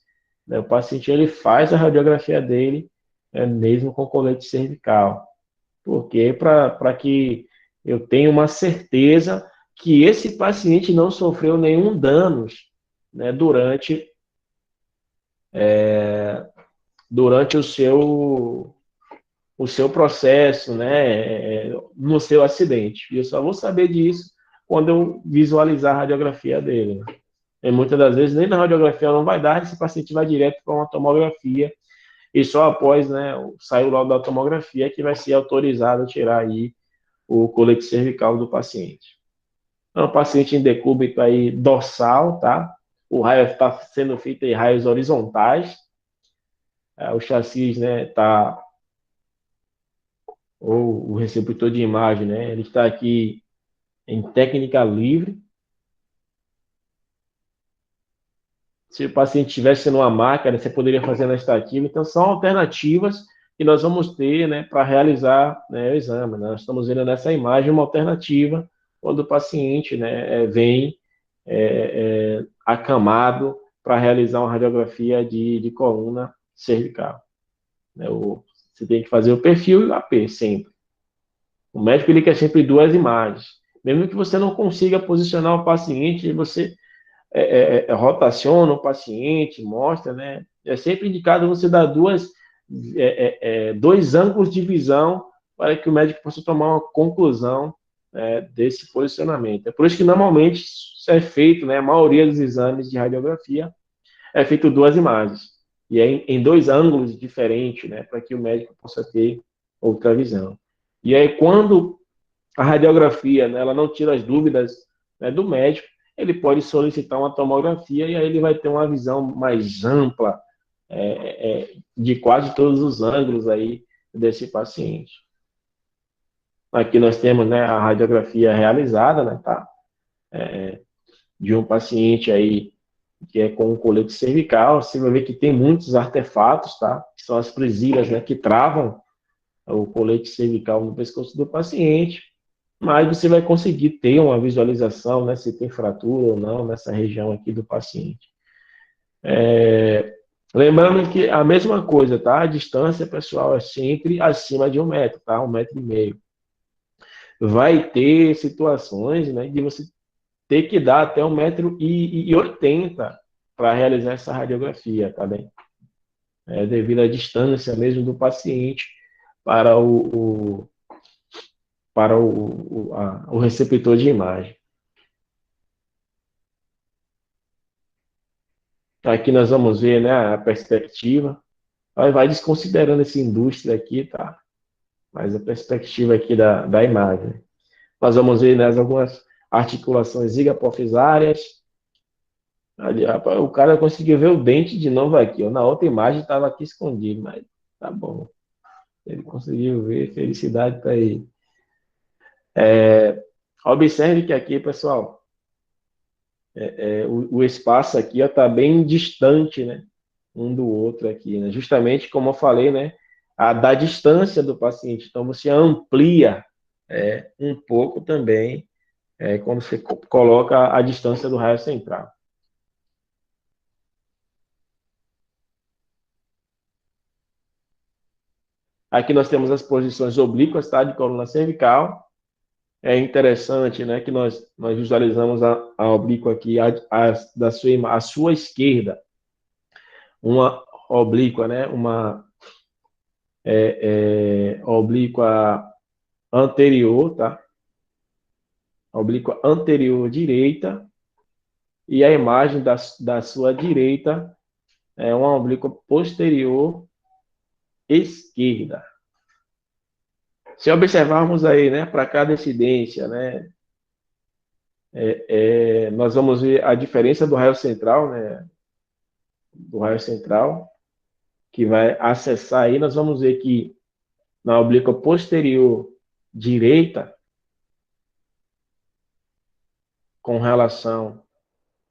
né, o paciente ele faz a radiografia dele mesmo com colete cervical. Porque para que eu tenha uma certeza que esse paciente não sofreu nenhum dano, né, durante o seu processo, né, no seu acidente. E eu só vou saber disso quando eu visualizar a radiografia dele. Né? E muitas das vezes nem na radiografia não vai dar, esse paciente vai direto para uma tomografia e só após, né, sair o laudo da tomografia que vai ser autorizado a tirar aí o colete cervical do paciente. Então, o paciente em decúbito aí dorsal, tá? O raio está sendo feito em raios horizontais. O chassi, né, tá, ou o receptor de imagem, né, ele está aqui em técnica livre. Se o paciente estivesse numa máquina, você poderia fazer na estativa. Então, são alternativas que nós vamos ter, né, para realizar, né, o exame. Nós estamos vendo nessa imagem uma alternativa quando o paciente, né, vem acamado para realizar uma radiografia de coluna cervical. Né, você tem que fazer o perfil e o AP sempre. O médico ele quer sempre duas imagens. Mesmo que você não consiga posicionar o paciente, você rotaciona o paciente, mostra, né? É sempre indicado você dar dois ângulos de visão para que o médico possa tomar uma conclusão desse posicionamento. É por isso que normalmente isso é feito, né? A maioria dos exames de radiografia é feito duas imagens e é em dois ângulos diferentes, né? Para que o médico possa ter outra visão. E aí quando a radiografia, né, ela não tira as dúvidas, né, do médico, ele pode solicitar uma tomografia e aí ele vai ter uma visão mais ampla de quase todos os ângulos aí desse paciente. Aqui nós temos, né, a radiografia realizada, né, tá? de um paciente aí que é com um colete cervical, você vai ver que tem muitos artefatos, tá? Que são as presilhas, né, que travam o colete cervical no pescoço do paciente, mas você vai conseguir ter uma visualização, né, se tem fratura ou não nessa região aqui do paciente. Lembrando que a mesma coisa, tá? A distância, pessoal, é sempre acima de 1 metro, tá? 1,5 metros. Vai ter situações, né, de você ter que dar até 1,80 m para realizar essa radiografia, tá bem? Devido à distância mesmo do paciente para o receptor de imagem. Aqui nós vamos ver, né, a perspectiva. Vai desconsiderando essa indústria aqui, tá? Mas a perspectiva aqui da imagem. Nós vamos ver, né, algumas articulações zigopofisárias. Ali, rapaz, o cara conseguiu ver o dente de novo aqui, ó. Na outra imagem estava aqui escondido, mas tá bom. Ele conseguiu ver, felicidade para ele. Observe que aqui, pessoal, o espaço aqui está bem distante, né, um do outro aqui, né? Justamente como eu falei, né, da distância do paciente. Então, você amplia um pouco também quando você coloca a distância do raio central. Aqui nós temos as posições oblíquas, tá, de coluna cervical. É interessante, né, que nós visualizamos a oblíqua aqui, a sua esquerda, uma oblíqua, né, uma oblíqua anterior, tá? Oblíqua anterior direita, e a imagem da sua direita é uma oblíqua posterior esquerda. Se observarmos aí, né, para cada incidência, né, nós vamos ver a diferença do raio central, né, do raio central, que vai acessar aí, nós vamos ver que na oblíqua posterior direita, com relação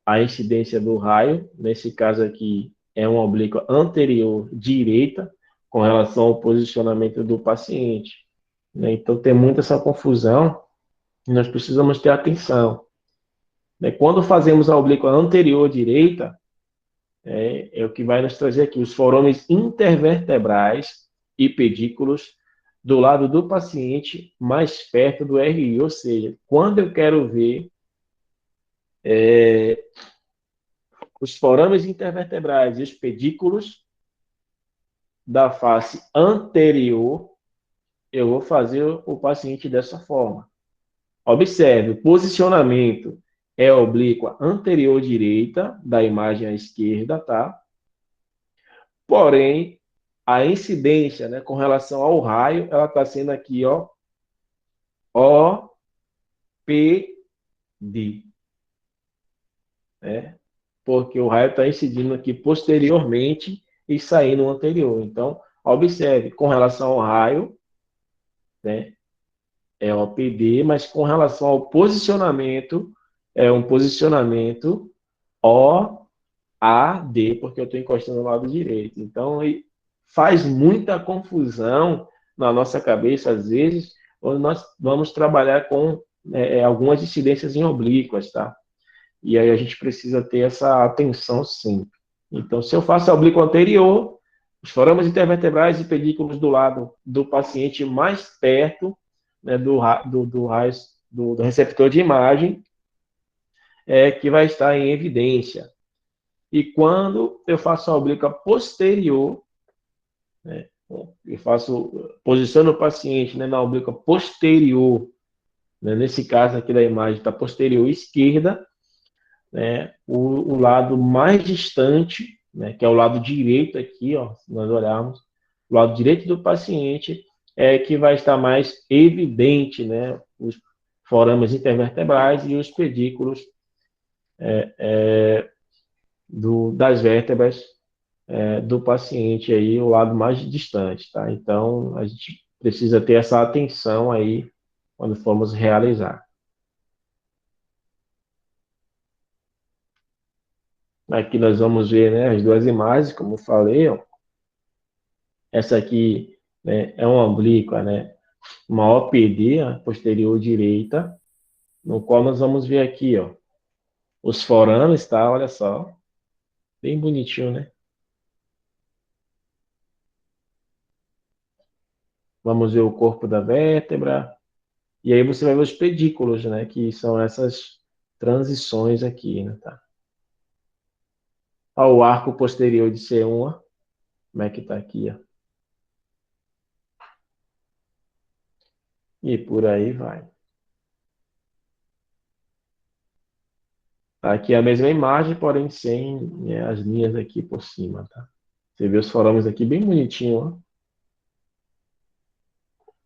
à incidência do raio, nesse caso aqui é uma oblíqua anterior direita, com relação ao posicionamento do paciente, né? Então tem muita essa confusão, e nós precisamos ter atenção. Quando fazemos a oblíqua anterior direita, é o que vai nos trazer aqui, os forames intervertebrais e pedículos do lado do paciente, mais perto do RI, ou seja, quando eu quero ver os forames intervertebrais e os pedículos da face anterior, eu vou fazer o paciente dessa forma. Observe, o posicionamento é oblíqua anterior direita, da imagem à esquerda, tá? Porém, a incidência, né, com relação ao raio, ela está sendo aqui, ó, OPD. Né? Porque o raio está incidindo aqui posteriormente e saindo anterior. Então, observe, com relação ao raio, né, é OPD, mas com relação ao posicionamento, é um posicionamento OAD, porque eu estou encostando no lado direito. Então, faz muita confusão na nossa cabeça, às vezes, quando nós vamos trabalhar com algumas incidências em oblíquas, tá? E aí a gente precisa ter essa atenção sempre. Então, se eu faço a oblíqua anterior, os forames intervertebrais e pedículos do lado do paciente mais perto, né, do receptor de imagem, que vai estar em evidência. E quando eu faço a oblíqua posterior, né, posiciono o paciente, né, na oblíqua posterior, né, nesse caso aqui da imagem está posterior esquerda, né, o lado mais distante, né, que é o lado direito aqui, ó, se nós olharmos, o lado direito do paciente é que vai estar mais evidente, né, os forames intervertebrais e os pedículos das vértebras do paciente aí, o lado mais distante, tá? Então, a gente precisa ter essa atenção aí quando formos realizar. Aqui nós vamos ver, né, as duas imagens, como eu falei, ó. Essa aqui, né, é uma oblíqua, né, uma OPD, a posterior direita, no qual nós vamos ver aqui, ó, os forames, tá? Olha só, bem bonitinho, né? Vamos ver o corpo da vértebra, e aí você vai ver os pedículos, né, que são essas transições aqui, né, tá? Ó, o arco posterior de C1, ó, como é que tá aqui, ó. E por aí vai. Aqui é a mesma imagem, porém sem, né, as linhas aqui por cima, tá? Você vê os forames aqui bem bonitinho, ó,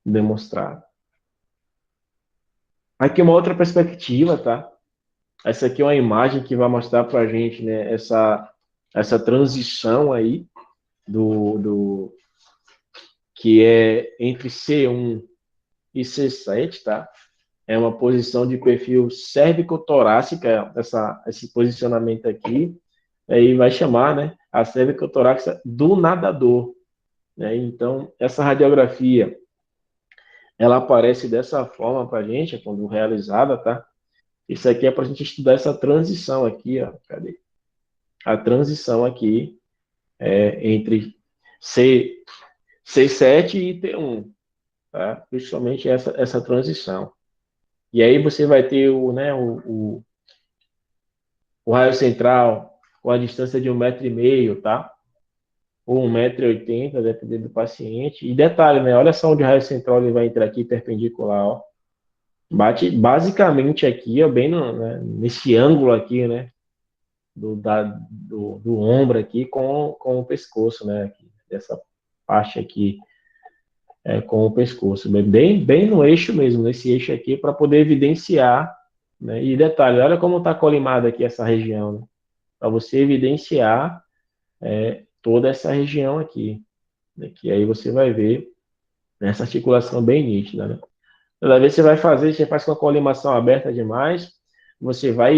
demonstrado. Aqui uma outra perspectiva, tá? Essa aqui é uma imagem que vai mostrar para a gente, né, essa transição aí do que é entre C1 e C7, tá? É uma posição de perfil cérvico-torácica, esse posicionamento aqui, aí vai chamar, né, a cérvico-torácica do nadador, né? Então, essa radiografia, ela aparece dessa forma para a gente, quando realizada, tá? Isso aqui é para a gente estudar essa transição aqui, ó, cadê? A transição aqui entre C7 e T1, tá? Principalmente essa transição. E aí você vai ter o raio central com a distância de 1,5 m, tá? Ou 1,80 m, dependendo do paciente. E detalhe, né? Olha só onde o raio central ele vai entrar aqui, perpendicular, ó. Bate basicamente aqui, ó, bem né, nesse ângulo aqui, né? Do ombro aqui com o pescoço, né? Aqui, essa parte aqui com o pescoço, bem no eixo mesmo, nesse eixo aqui, para poder evidenciar, né? E detalhe, olha como está colimada aqui essa região, né? Para você evidenciar toda essa região aqui, né? Que aí você vai ver essa articulação bem nítida, né? Toda vez que você faz com a colimação aberta demais, você vai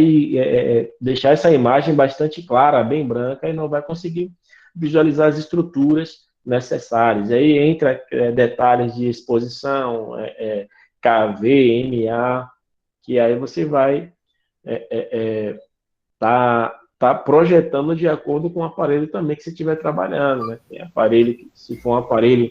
deixar essa imagem bastante clara, bem branca, e não vai conseguir visualizar as estruturas necessárias. Aí entra detalhes de exposição, KV, MA, que aí você vai tá projetando de acordo com o aparelho também que você estiver trabalhando, né? Tem aparelho, se for um aparelho,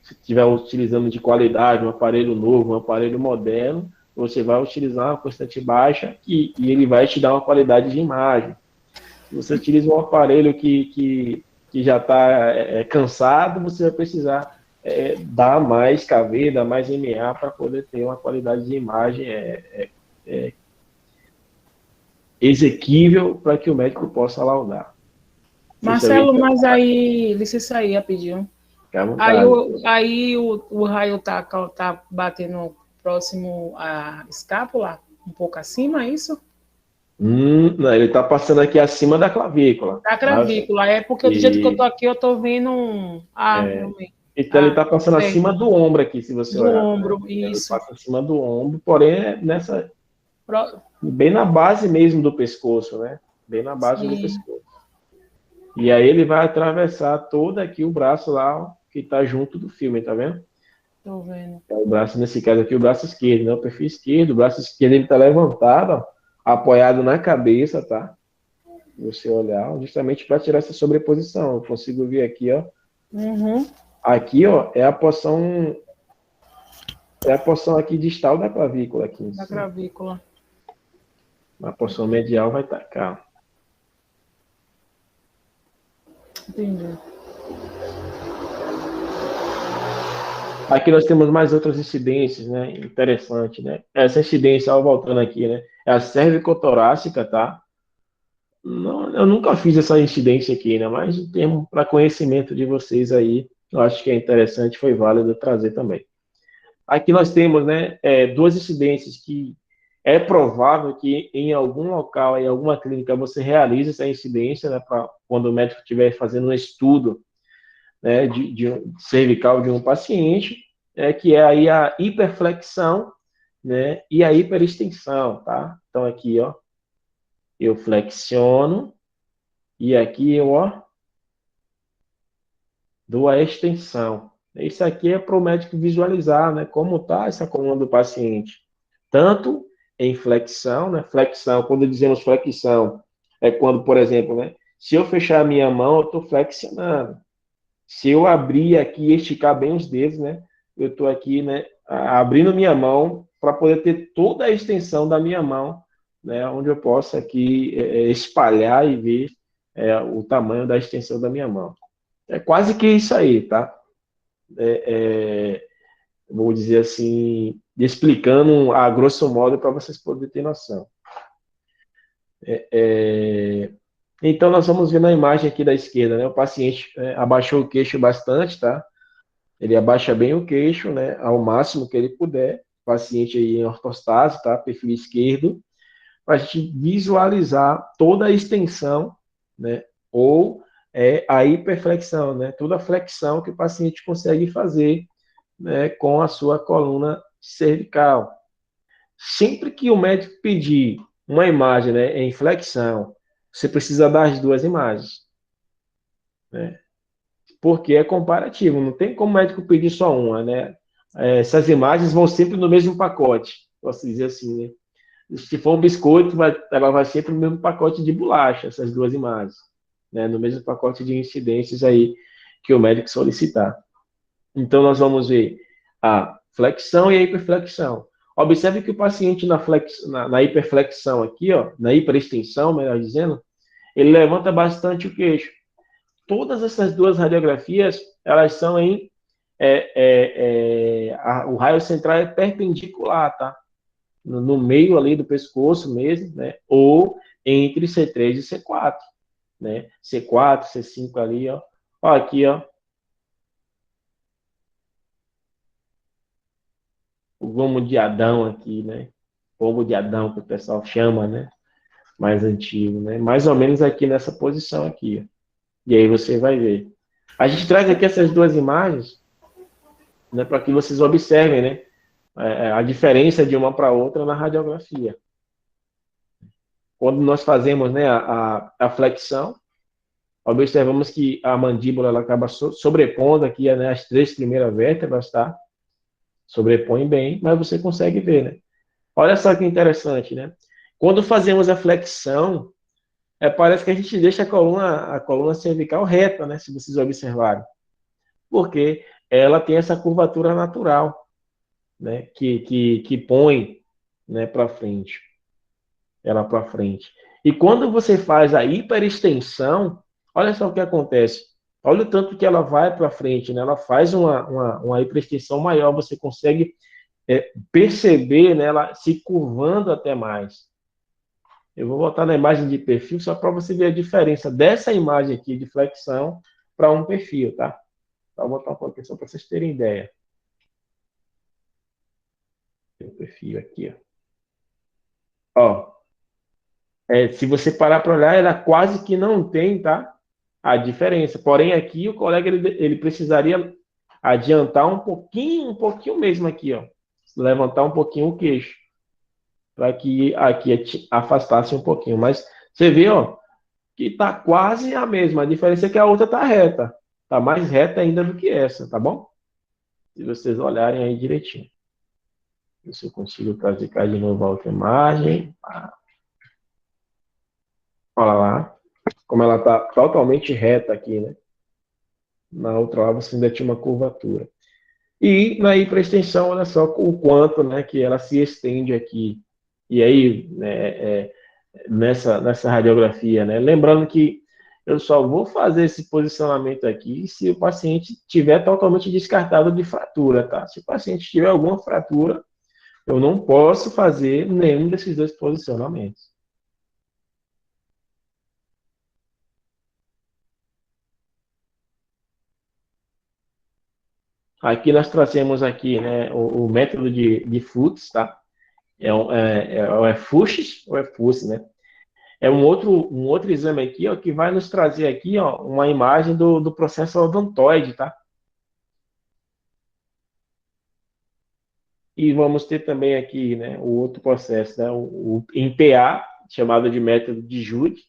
se estiver utilizando de qualidade, um aparelho novo, um aparelho moderno, você vai utilizar uma constante baixa e ele vai te dar uma qualidade de imagem. Se você utiliza um aparelho que já está cansado, você vai precisar dar mais KV, dar mais MA para poder ter uma qualidade de imagem exequível para que o médico possa laudar. Marcelo, mas aí, licença aí, rapidinho. Aí o raio tá batendo próximo à escápula, um pouco acima, é isso? Não, ele está passando aqui acima da clavícula. Da clavícula, é porque do jeito que eu tô aqui, eu tô vendo um... Então ele está passando acima do ombro aqui, se você olhar. Do ombro, né? isso. Ele passa acima do ombro, porém bem na base mesmo do pescoço, né? Bem na base do pescoço. E aí ele vai atravessar todo aqui o braço lá, ó, que está junto do filme, tá vendo? Tô vendo. O braço, nesse caso aqui, o braço esquerdo, né? O perfil esquerdo, o braço esquerdo ele está levantado, ó, apoiado na cabeça, tá? Você olhar, justamente para tirar essa sobreposição. Eu consigo ver aqui, ó. Uhum. Aqui, ó, é a porção aqui distal da clavícula aqui. Da clavícula. A porção medial vai estar cá. Entendi. Aqui nós temos mais outras incidências, né? Interessante, né? Essa incidência, ó, voltando aqui, né? É a cervicotorácica, tá? Não, eu nunca fiz essa incidência aqui, né? Mas em termos para conhecimento de vocês aí, eu acho que é interessante, foi válido trazer também. Aqui nós temos, né, duas incidências que é provável que em algum local, em alguma clínica, você realize essa incidência, né, quando o médico estiver fazendo um estudo, né, de cervical de um paciente, que é aí a hiperflexão, né, e a hiperextensão, tá? Então aqui, ó, eu flexiono E aqui eu, ó, dou a extensão. Isso aqui é para o médico visualizar, né, como está essa coluna do paciente. Tanto em flexão, né? Flexão, quando dizemos flexão, é quando, por exemplo, né, se eu fechar a minha mão, eu estou flexionando. Se eu abrir aqui e esticar bem os dedos, né, eu estou aqui, né, abrindo minha mão para poder ter toda a extensão da minha mão, né, onde eu possa aqui espalhar e ver o tamanho da extensão da minha mão. É quase que isso aí, tá? Vou dizer assim, explicando a grosso modo para vocês poderem ter noção. Então, nós vamos ver na imagem aqui da esquerda, né? O paciente abaixou o queixo bastante, tá? Ele abaixa bem o queixo, né? Ao máximo que ele puder. O paciente aí em ortostase, tá? Perfil esquerdo. Para a gente visualizar toda a extensão, né? Ou a hiperflexão, né? Toda a flexão que o paciente consegue fazer, né? Com a sua coluna cervical. Sempre que o médico pedir uma imagem, né, em flexão, você precisa das duas imagens, né? Porque é comparativo, não tem como o médico pedir só uma, né? Essas imagens vão sempre no mesmo pacote, posso dizer assim, né? Se for um biscoito, ela vai sempre no mesmo pacote de bolacha, essas duas imagens, né? No mesmo pacote de incidências aí que o médico solicitar. Então, nós vamos ver a flexão e a hiperflexão. Observe que o paciente na hiperflexão aqui, ó, na hiperextensão, melhor dizendo, ele levanta bastante o queixo. Todas essas duas radiografias, elas são o raio central é perpendicular, tá? No meio ali do pescoço mesmo, né? Ou entre C3 e C4, né? C4, C5 ali, ó. Ó, aqui, ó. O gomo de Adão aqui, né? Gomo de Adão que o pessoal chama, né? Mais antigo, né? Mais ou menos aqui nessa posição aqui, ó. E aí você vai ver. A gente traz aqui essas duas imagens, né, para que vocês observem, né, a diferença de uma para outra na radiografia. Quando nós fazemos, né, a flexão, observamos que a mandíbula ela acaba sobrepondo aqui, né, as três primeiras vértebras, tá? Sobrepõe bem, mas você consegue ver, né? Olha só que interessante, né? Quando fazemos a flexão, parece que a gente deixa a coluna cervical reta, né? Se vocês observarem. Porque ela tem essa curvatura natural, né? Que põe, né, para frente. Ela para frente. E quando você faz a hiperextensão, olha só o que acontece. Olha o tanto que ela vai para frente, né? Ela faz uma hiperextensão maior, você consegue perceber, né, ela se curvando até mais. Eu vou botar na imagem de perfil só para você ver a diferença dessa imagem aqui de flexão para um perfil, tá? Vou botar um pouquinho só para vocês terem ideia. Tem um perfil aqui, ó. Se você parar para olhar, ela quase que não tem, tá? A diferença. Porém, aqui o colega ele precisaria adiantar um pouquinho mesmo aqui, ó. Levantar um pouquinho o queixo. Para que aqui afastasse um pouquinho. Mas você vê, ó, que está quase a mesma. A diferença é que a outra está reta. Está mais reta ainda do que essa, tá bom? Se vocês olharem aí direitinho. Ver se eu consigo trazer cá de novo a outra imagem. Olha lá. Como ela está totalmente reta aqui, né? Na outra lá você ainda tinha uma curvatura. E na hiperextensão, olha só o quanto, né, que ela se estende aqui. E aí, né, nessa radiografia, né? Lembrando que eu só vou fazer esse posicionamento aqui se o paciente tiver totalmente descartado de fratura, tá? Se o paciente tiver alguma fratura, eu não posso fazer nenhum desses dois posicionamentos. Aqui nós trazemos aqui, né, o método de Fuchs, tá? É Fuchs ou é Fuchs, né? É um outro exame aqui, ó, que vai nos trazer aqui, ó, uma imagem do processo odontoide, tá? E vamos ter também aqui, né, o outro processo, né, em PA, chamado de método de Jude,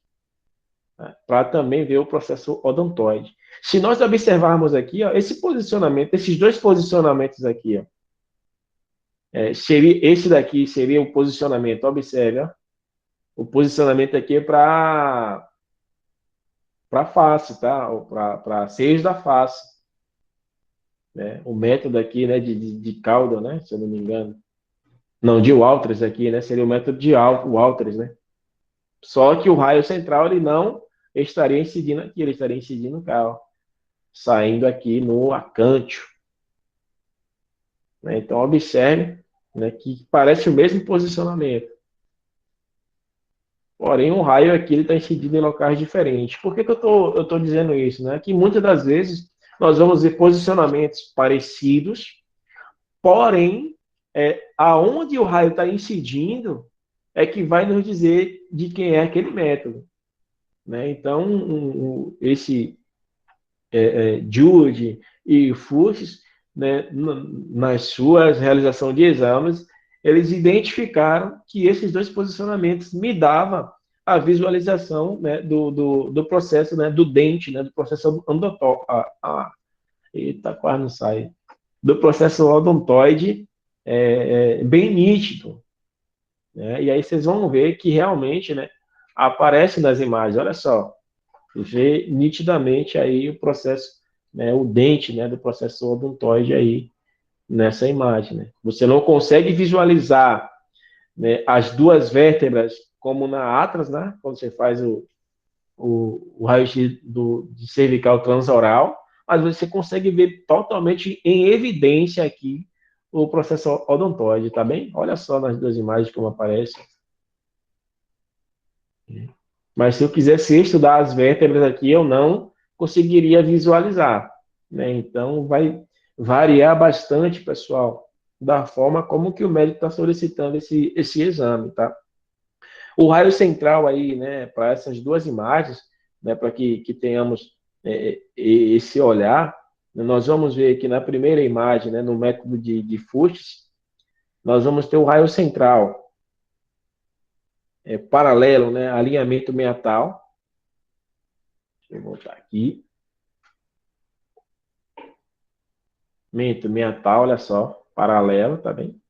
para também ver o processo odontoide. Se nós observarmos aqui, ó, esse posicionamento, esses dois posicionamentos aqui, ó, esse daqui seria o posicionamento, observe, ó, o posicionamento aqui é para face, tá? Para seios da face. Né? O método aqui, né, de Cauda, né, se eu não me engano. Não, de Walters aqui, né, seria o método de Walters, né? Só que o raio central, ele não estaria incidindo aqui, ele estaria incidindo cá, ó, saindo aqui no acâncio. Né? Então, observe, né, que parece o mesmo posicionamento. Porém, o raio aqui está incidindo em locais diferentes. Por que eu tô dizendo isso? Né? Que muitas das vezes nós vamos ver posicionamentos parecidos, porém, aonde o raio está incidindo é que vai nos dizer de quem é aquele método. Né? Então, esse Jude e Fuchs, né, nas suas realizações de exames, eles identificaram que esses dois posicionamentos me davam a visualização, né, do processo, né, do dente, né, do processo odontóide. Eita, quase não sai. Do processo odontoide bem nítido. Né? E aí vocês vão ver que realmente, né, aparece nas imagens. Olha só, vê nitidamente aí o processo, né, o dente, né, do processo odontoide aí nessa imagem. Né? Você não consegue visualizar, né, as duas vértebras como na Atlas, né, quando você faz o raio-x de cervical transoral, mas você consegue ver totalmente em evidência aqui o processo odontoide, tá bem? Olha só nas duas imagens como aparece. Mas se eu quisesse estudar as vértebras aqui, eu não conseguiria visualizar. Né? Então, vai variar bastante, pessoal, da forma como que o médico está solicitando esse exame, tá? O raio central aí, né, para essas duas imagens, né, para que tenhamos esse olhar, nós vamos ver aqui na primeira imagem, né, no método de Fuchs, nós vamos ter o raio central, paralelo, né, alinhamento meatal. Deixa eu voltar aqui. Meatal, olha só, paralelo, tá bem?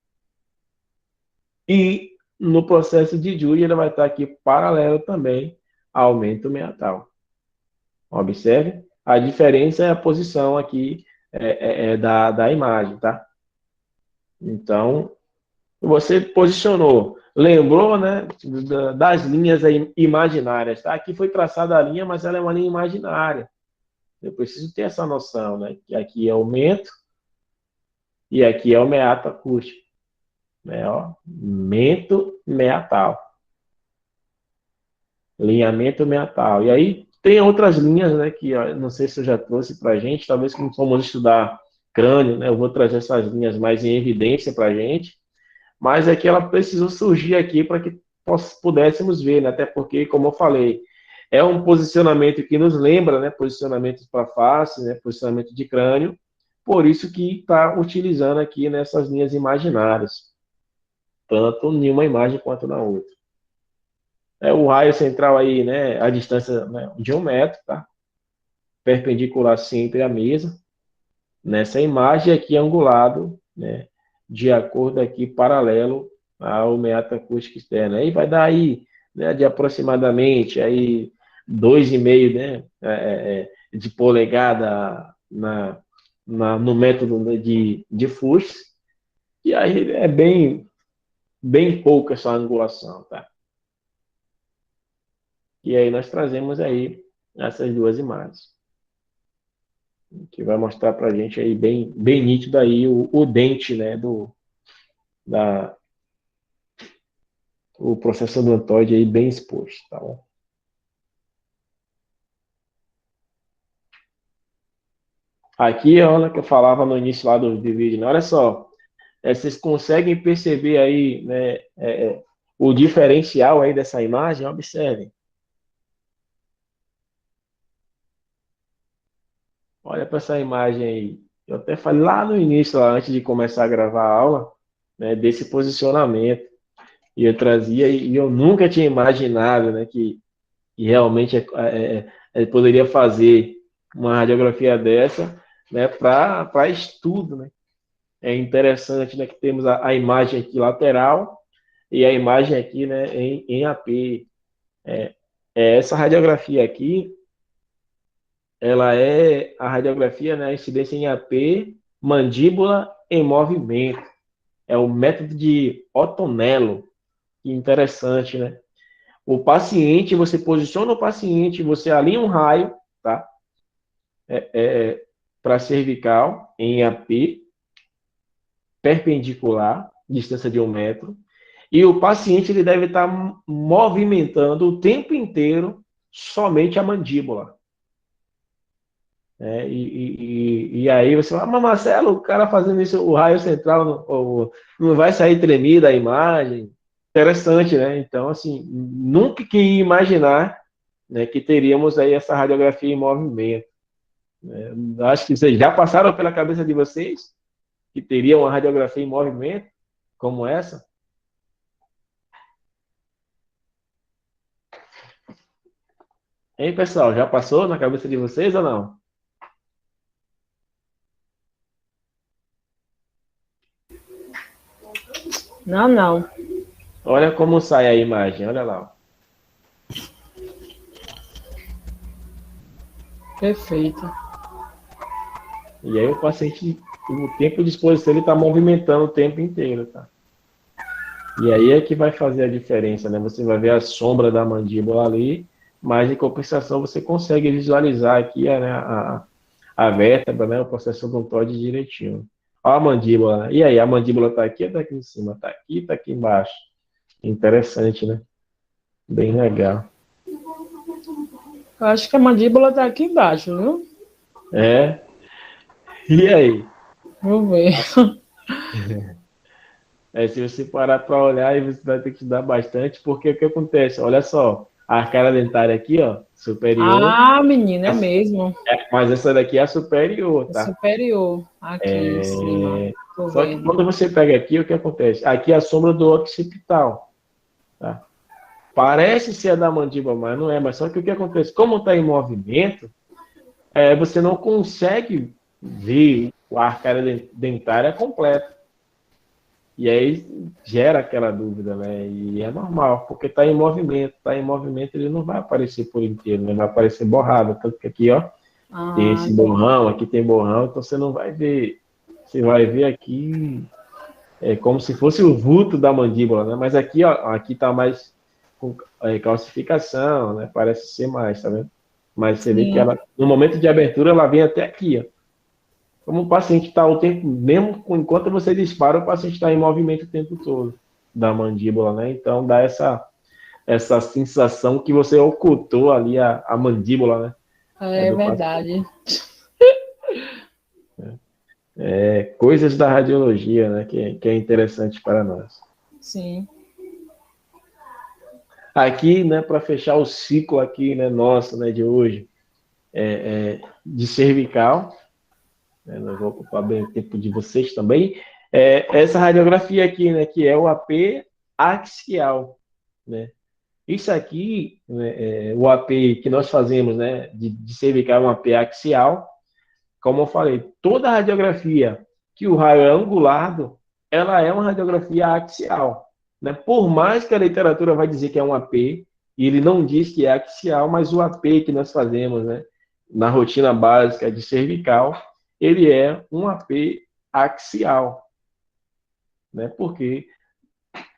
E no processo de Jude, ele vai estar aqui paralelo também ao aumento meatal. Observe, a diferença é a posição aqui da imagem, tá? Então, você posicionou, lembrou, né, das linhas aí imaginárias, tá? Aqui foi traçada a linha, mas ela é uma linha imaginária. Eu preciso ter essa noção, né? Que aqui é o mento e aqui é o meato acústico. Né, ó, mento meatal. Linhamento meatal. E aí tem outras linhas, né, que ó, não sei se eu já trouxe para a gente, talvez como vamos estudar crânio, né, eu vou trazer essas linhas mais em evidência para a gente, mas é que ela precisou surgir aqui para que pudéssemos ver, né, até porque, como eu falei, é um posicionamento que nos lembra, né, posicionamentos para face, né, posicionamento de crânio, por isso que está utilizando aqui nessas linhas imaginárias, tanto em uma imagem quanto na outra. O raio central aí, né, a distância, né, de 1 metro, tá? Perpendicular sempre à mesa. Nessa imagem aqui angulado, né, de acordo aqui paralelo ao meato acústico externo. Aí vai dar aí, né, de aproximadamente aí 2,5, né, de polegada no método de Fuchs. E aí é bem pouco essa angulação, tá? E aí nós trazemos aí essas duas imagens, que vai mostrar para a gente aí bem nítido aí o dente, né, o processo odontoide aí bem exposto, tá bom? Aqui, olha que eu falava no início lá do vídeo, né? Olha só, vocês conseguem perceber aí, né, o diferencial aí dessa imagem? Observem. Olha para essa imagem aí. Eu até falei lá no início, lá, antes de começar a gravar a aula, né, desse posicionamento. E eu trazia, e eu nunca tinha imaginado, né, que e realmente poderia fazer uma radiografia dessa, né, para estudo, né? É interessante, né, que temos a imagem aqui lateral e a imagem aqui, né, em AP. Essa radiografia aqui, ela é a radiografia, né, a incidência em AP, mandíbula em movimento. É o método de Ottonello. Que interessante, né? O paciente, você posiciona o paciente, você alinha um raio, tá? Para cervical, em AP, perpendicular, distância de 1 metro, e o paciente ele deve estar movimentando o tempo inteiro somente a mandíbula. E aí você fala, mas Marcelo, o cara fazendo isso, o raio central não vai sair tremida a imagem? Interessante, né? Então, assim, nunca que ia imaginar, né, que teríamos aí essa radiografia em movimento. Né? Acho que vocês já passaram pela cabeça de vocês que teria uma radiografia em movimento como essa? Hein, pessoal? Já passou na cabeça de vocês ou não? Não, não. Olha como sai a imagem, olha lá. Perfeito. E aí o paciente, o tempo de exposição, ele está movimentando o tempo inteiro, tá? E aí é que vai fazer a diferença, né? Você vai ver a sombra da mandíbula ali, mas em compensação você consegue visualizar aqui, né, a vértebra, né, o processo odontóide direitinho. Olha a mandíbula, né? E aí, a mandíbula está aqui ou está aqui em cima? Está aqui embaixo. Interessante, né? Bem legal. Eu acho que a mandíbula está aqui embaixo, viu? É. E aí? Vamos ver. Se você parar para olhar, aí você vai ter que estudar bastante, porque o que acontece? Olha só, a arcada dentária aqui, ó, superior. Ah, menina, é mesmo. Mas essa daqui é a superior, tá? Superior, aqui em cima. Só que quando você pega aqui, o que acontece? Aqui é a sombra do occipital, tá? Parece ser a da mandíbula, mas não é. Mas só que o que acontece? Como está em movimento, você não consegue ver a arcada dentária completa. E aí gera aquela dúvida, né? E é normal, porque está em movimento. Está em movimento, ele não vai aparecer por inteiro, né? Vai aparecer borrado. Tanto que aqui, ó, tem esse borrão, aqui tem borrão, então você não vai ver. Você vai ver aqui como se fosse o vulto da mandíbula, né? Mas aqui, ó, aqui está mais com calcificação, né? Parece ser mais, tá vendo? Mas você vê que ela, no momento de abertura, ela vem até aqui, ó. Como o paciente está o tempo, mesmo enquanto você dispara, o paciente está em movimento o tempo todo da mandíbula, né? Então dá essa sensação que você ocultou ali a mandíbula, né? É verdade. Coisas da radiologia, né? Que é interessante para nós. Sim. Aqui, né, para fechar o ciclo aqui, né, nosso, né, de hoje, de cervical, né, nós vamos ocupar bem o tempo de vocês também, essa radiografia aqui, né, que é o AP axial, né? Isso aqui, né, o AP que nós fazemos, né, de cervical é um AP axial. Como eu falei, toda radiografia que o raio é angulado, ela é uma radiografia axial. Né? Por mais que a literatura vai dizer que é um AP, e ele não diz que é axial, mas o AP que nós fazemos, né, na rotina básica de cervical, ele é um AP axial. Né? Porque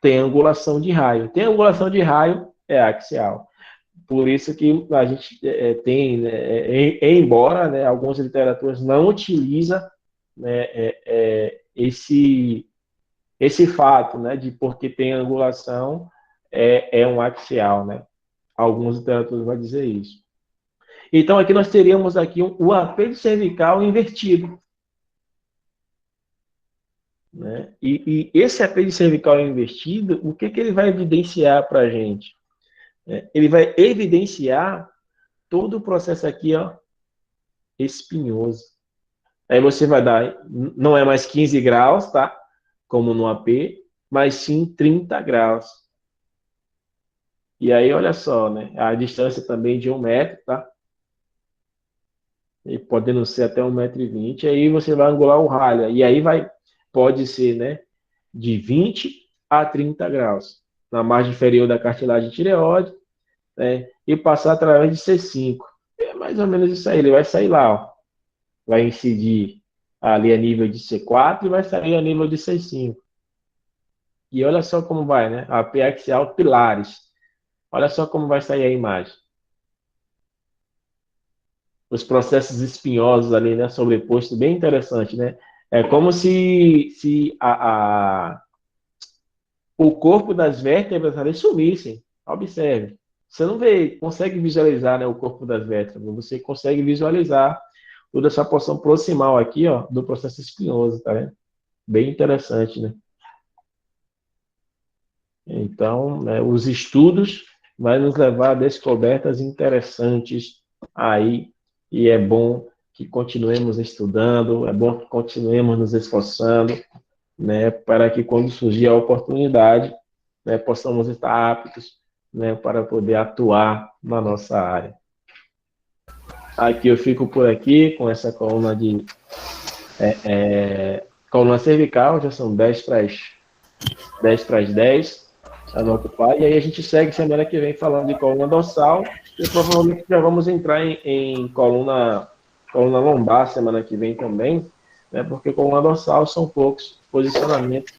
tem angulação de raio. Tem angulação de raio, é axial. Por isso que a gente tem, né, embora, né, algumas literaturas não utilizam, né, esse fato, né, de porque tem angulação, é um axial, né? Algumas literaturas vão dizer isso. Então, aqui nós teríamos aqui o AP cervical invertido. Né? E esse AP cervical invertido, o que ele vai evidenciar para a gente? Ele vai evidenciar todo o processo aqui, ó, espinhoso. Aí você vai dar, não é mais 15 graus, tá? Como no AP, mas sim 30 graus. E aí, olha só, né? A distância também de 1 metro, tá? E podendo ser até 1,20 m, aí você vai angular o ralho. E aí pode ser, né? De 20 a 30 graus. Na margem inferior da cartilagem tireoide, né? E passar através de C5. É mais ou menos isso aí. Ele vai sair lá, ó. Vai incidir ali a nível de C4 e vai sair a nível de C5. E olha só como vai, né? A P axial pilares. Olha só como vai sair a imagem. Os processos espinhosos ali, né? Sobreposto, bem interessante, né? É como se o corpo das vértebras ali sumissem. Observe. Você não consegue visualizar, né, o corpo das vértebras. Você consegue visualizar toda essa porção proximal aqui, ó, do processo espinhoso, tá vendo? Bem interessante, né? Então, né, os estudos vão nos levar a descobertas interessantes aí, e é bom que continuemos estudando, é bom que continuemos nos esforçando, né, para que quando surgir a oportunidade, né, possamos estar aptos, né, para poder atuar na nossa área. Aqui eu fico por aqui com essa coluna de coluna cervical, já são 10 para as 10. Anota o pai, e aí a gente segue semana que vem falando de coluna dorsal, e provavelmente já vamos entrar em coluna lombar semana que vem também, né, porque coluna dorsal são poucos posicionamentos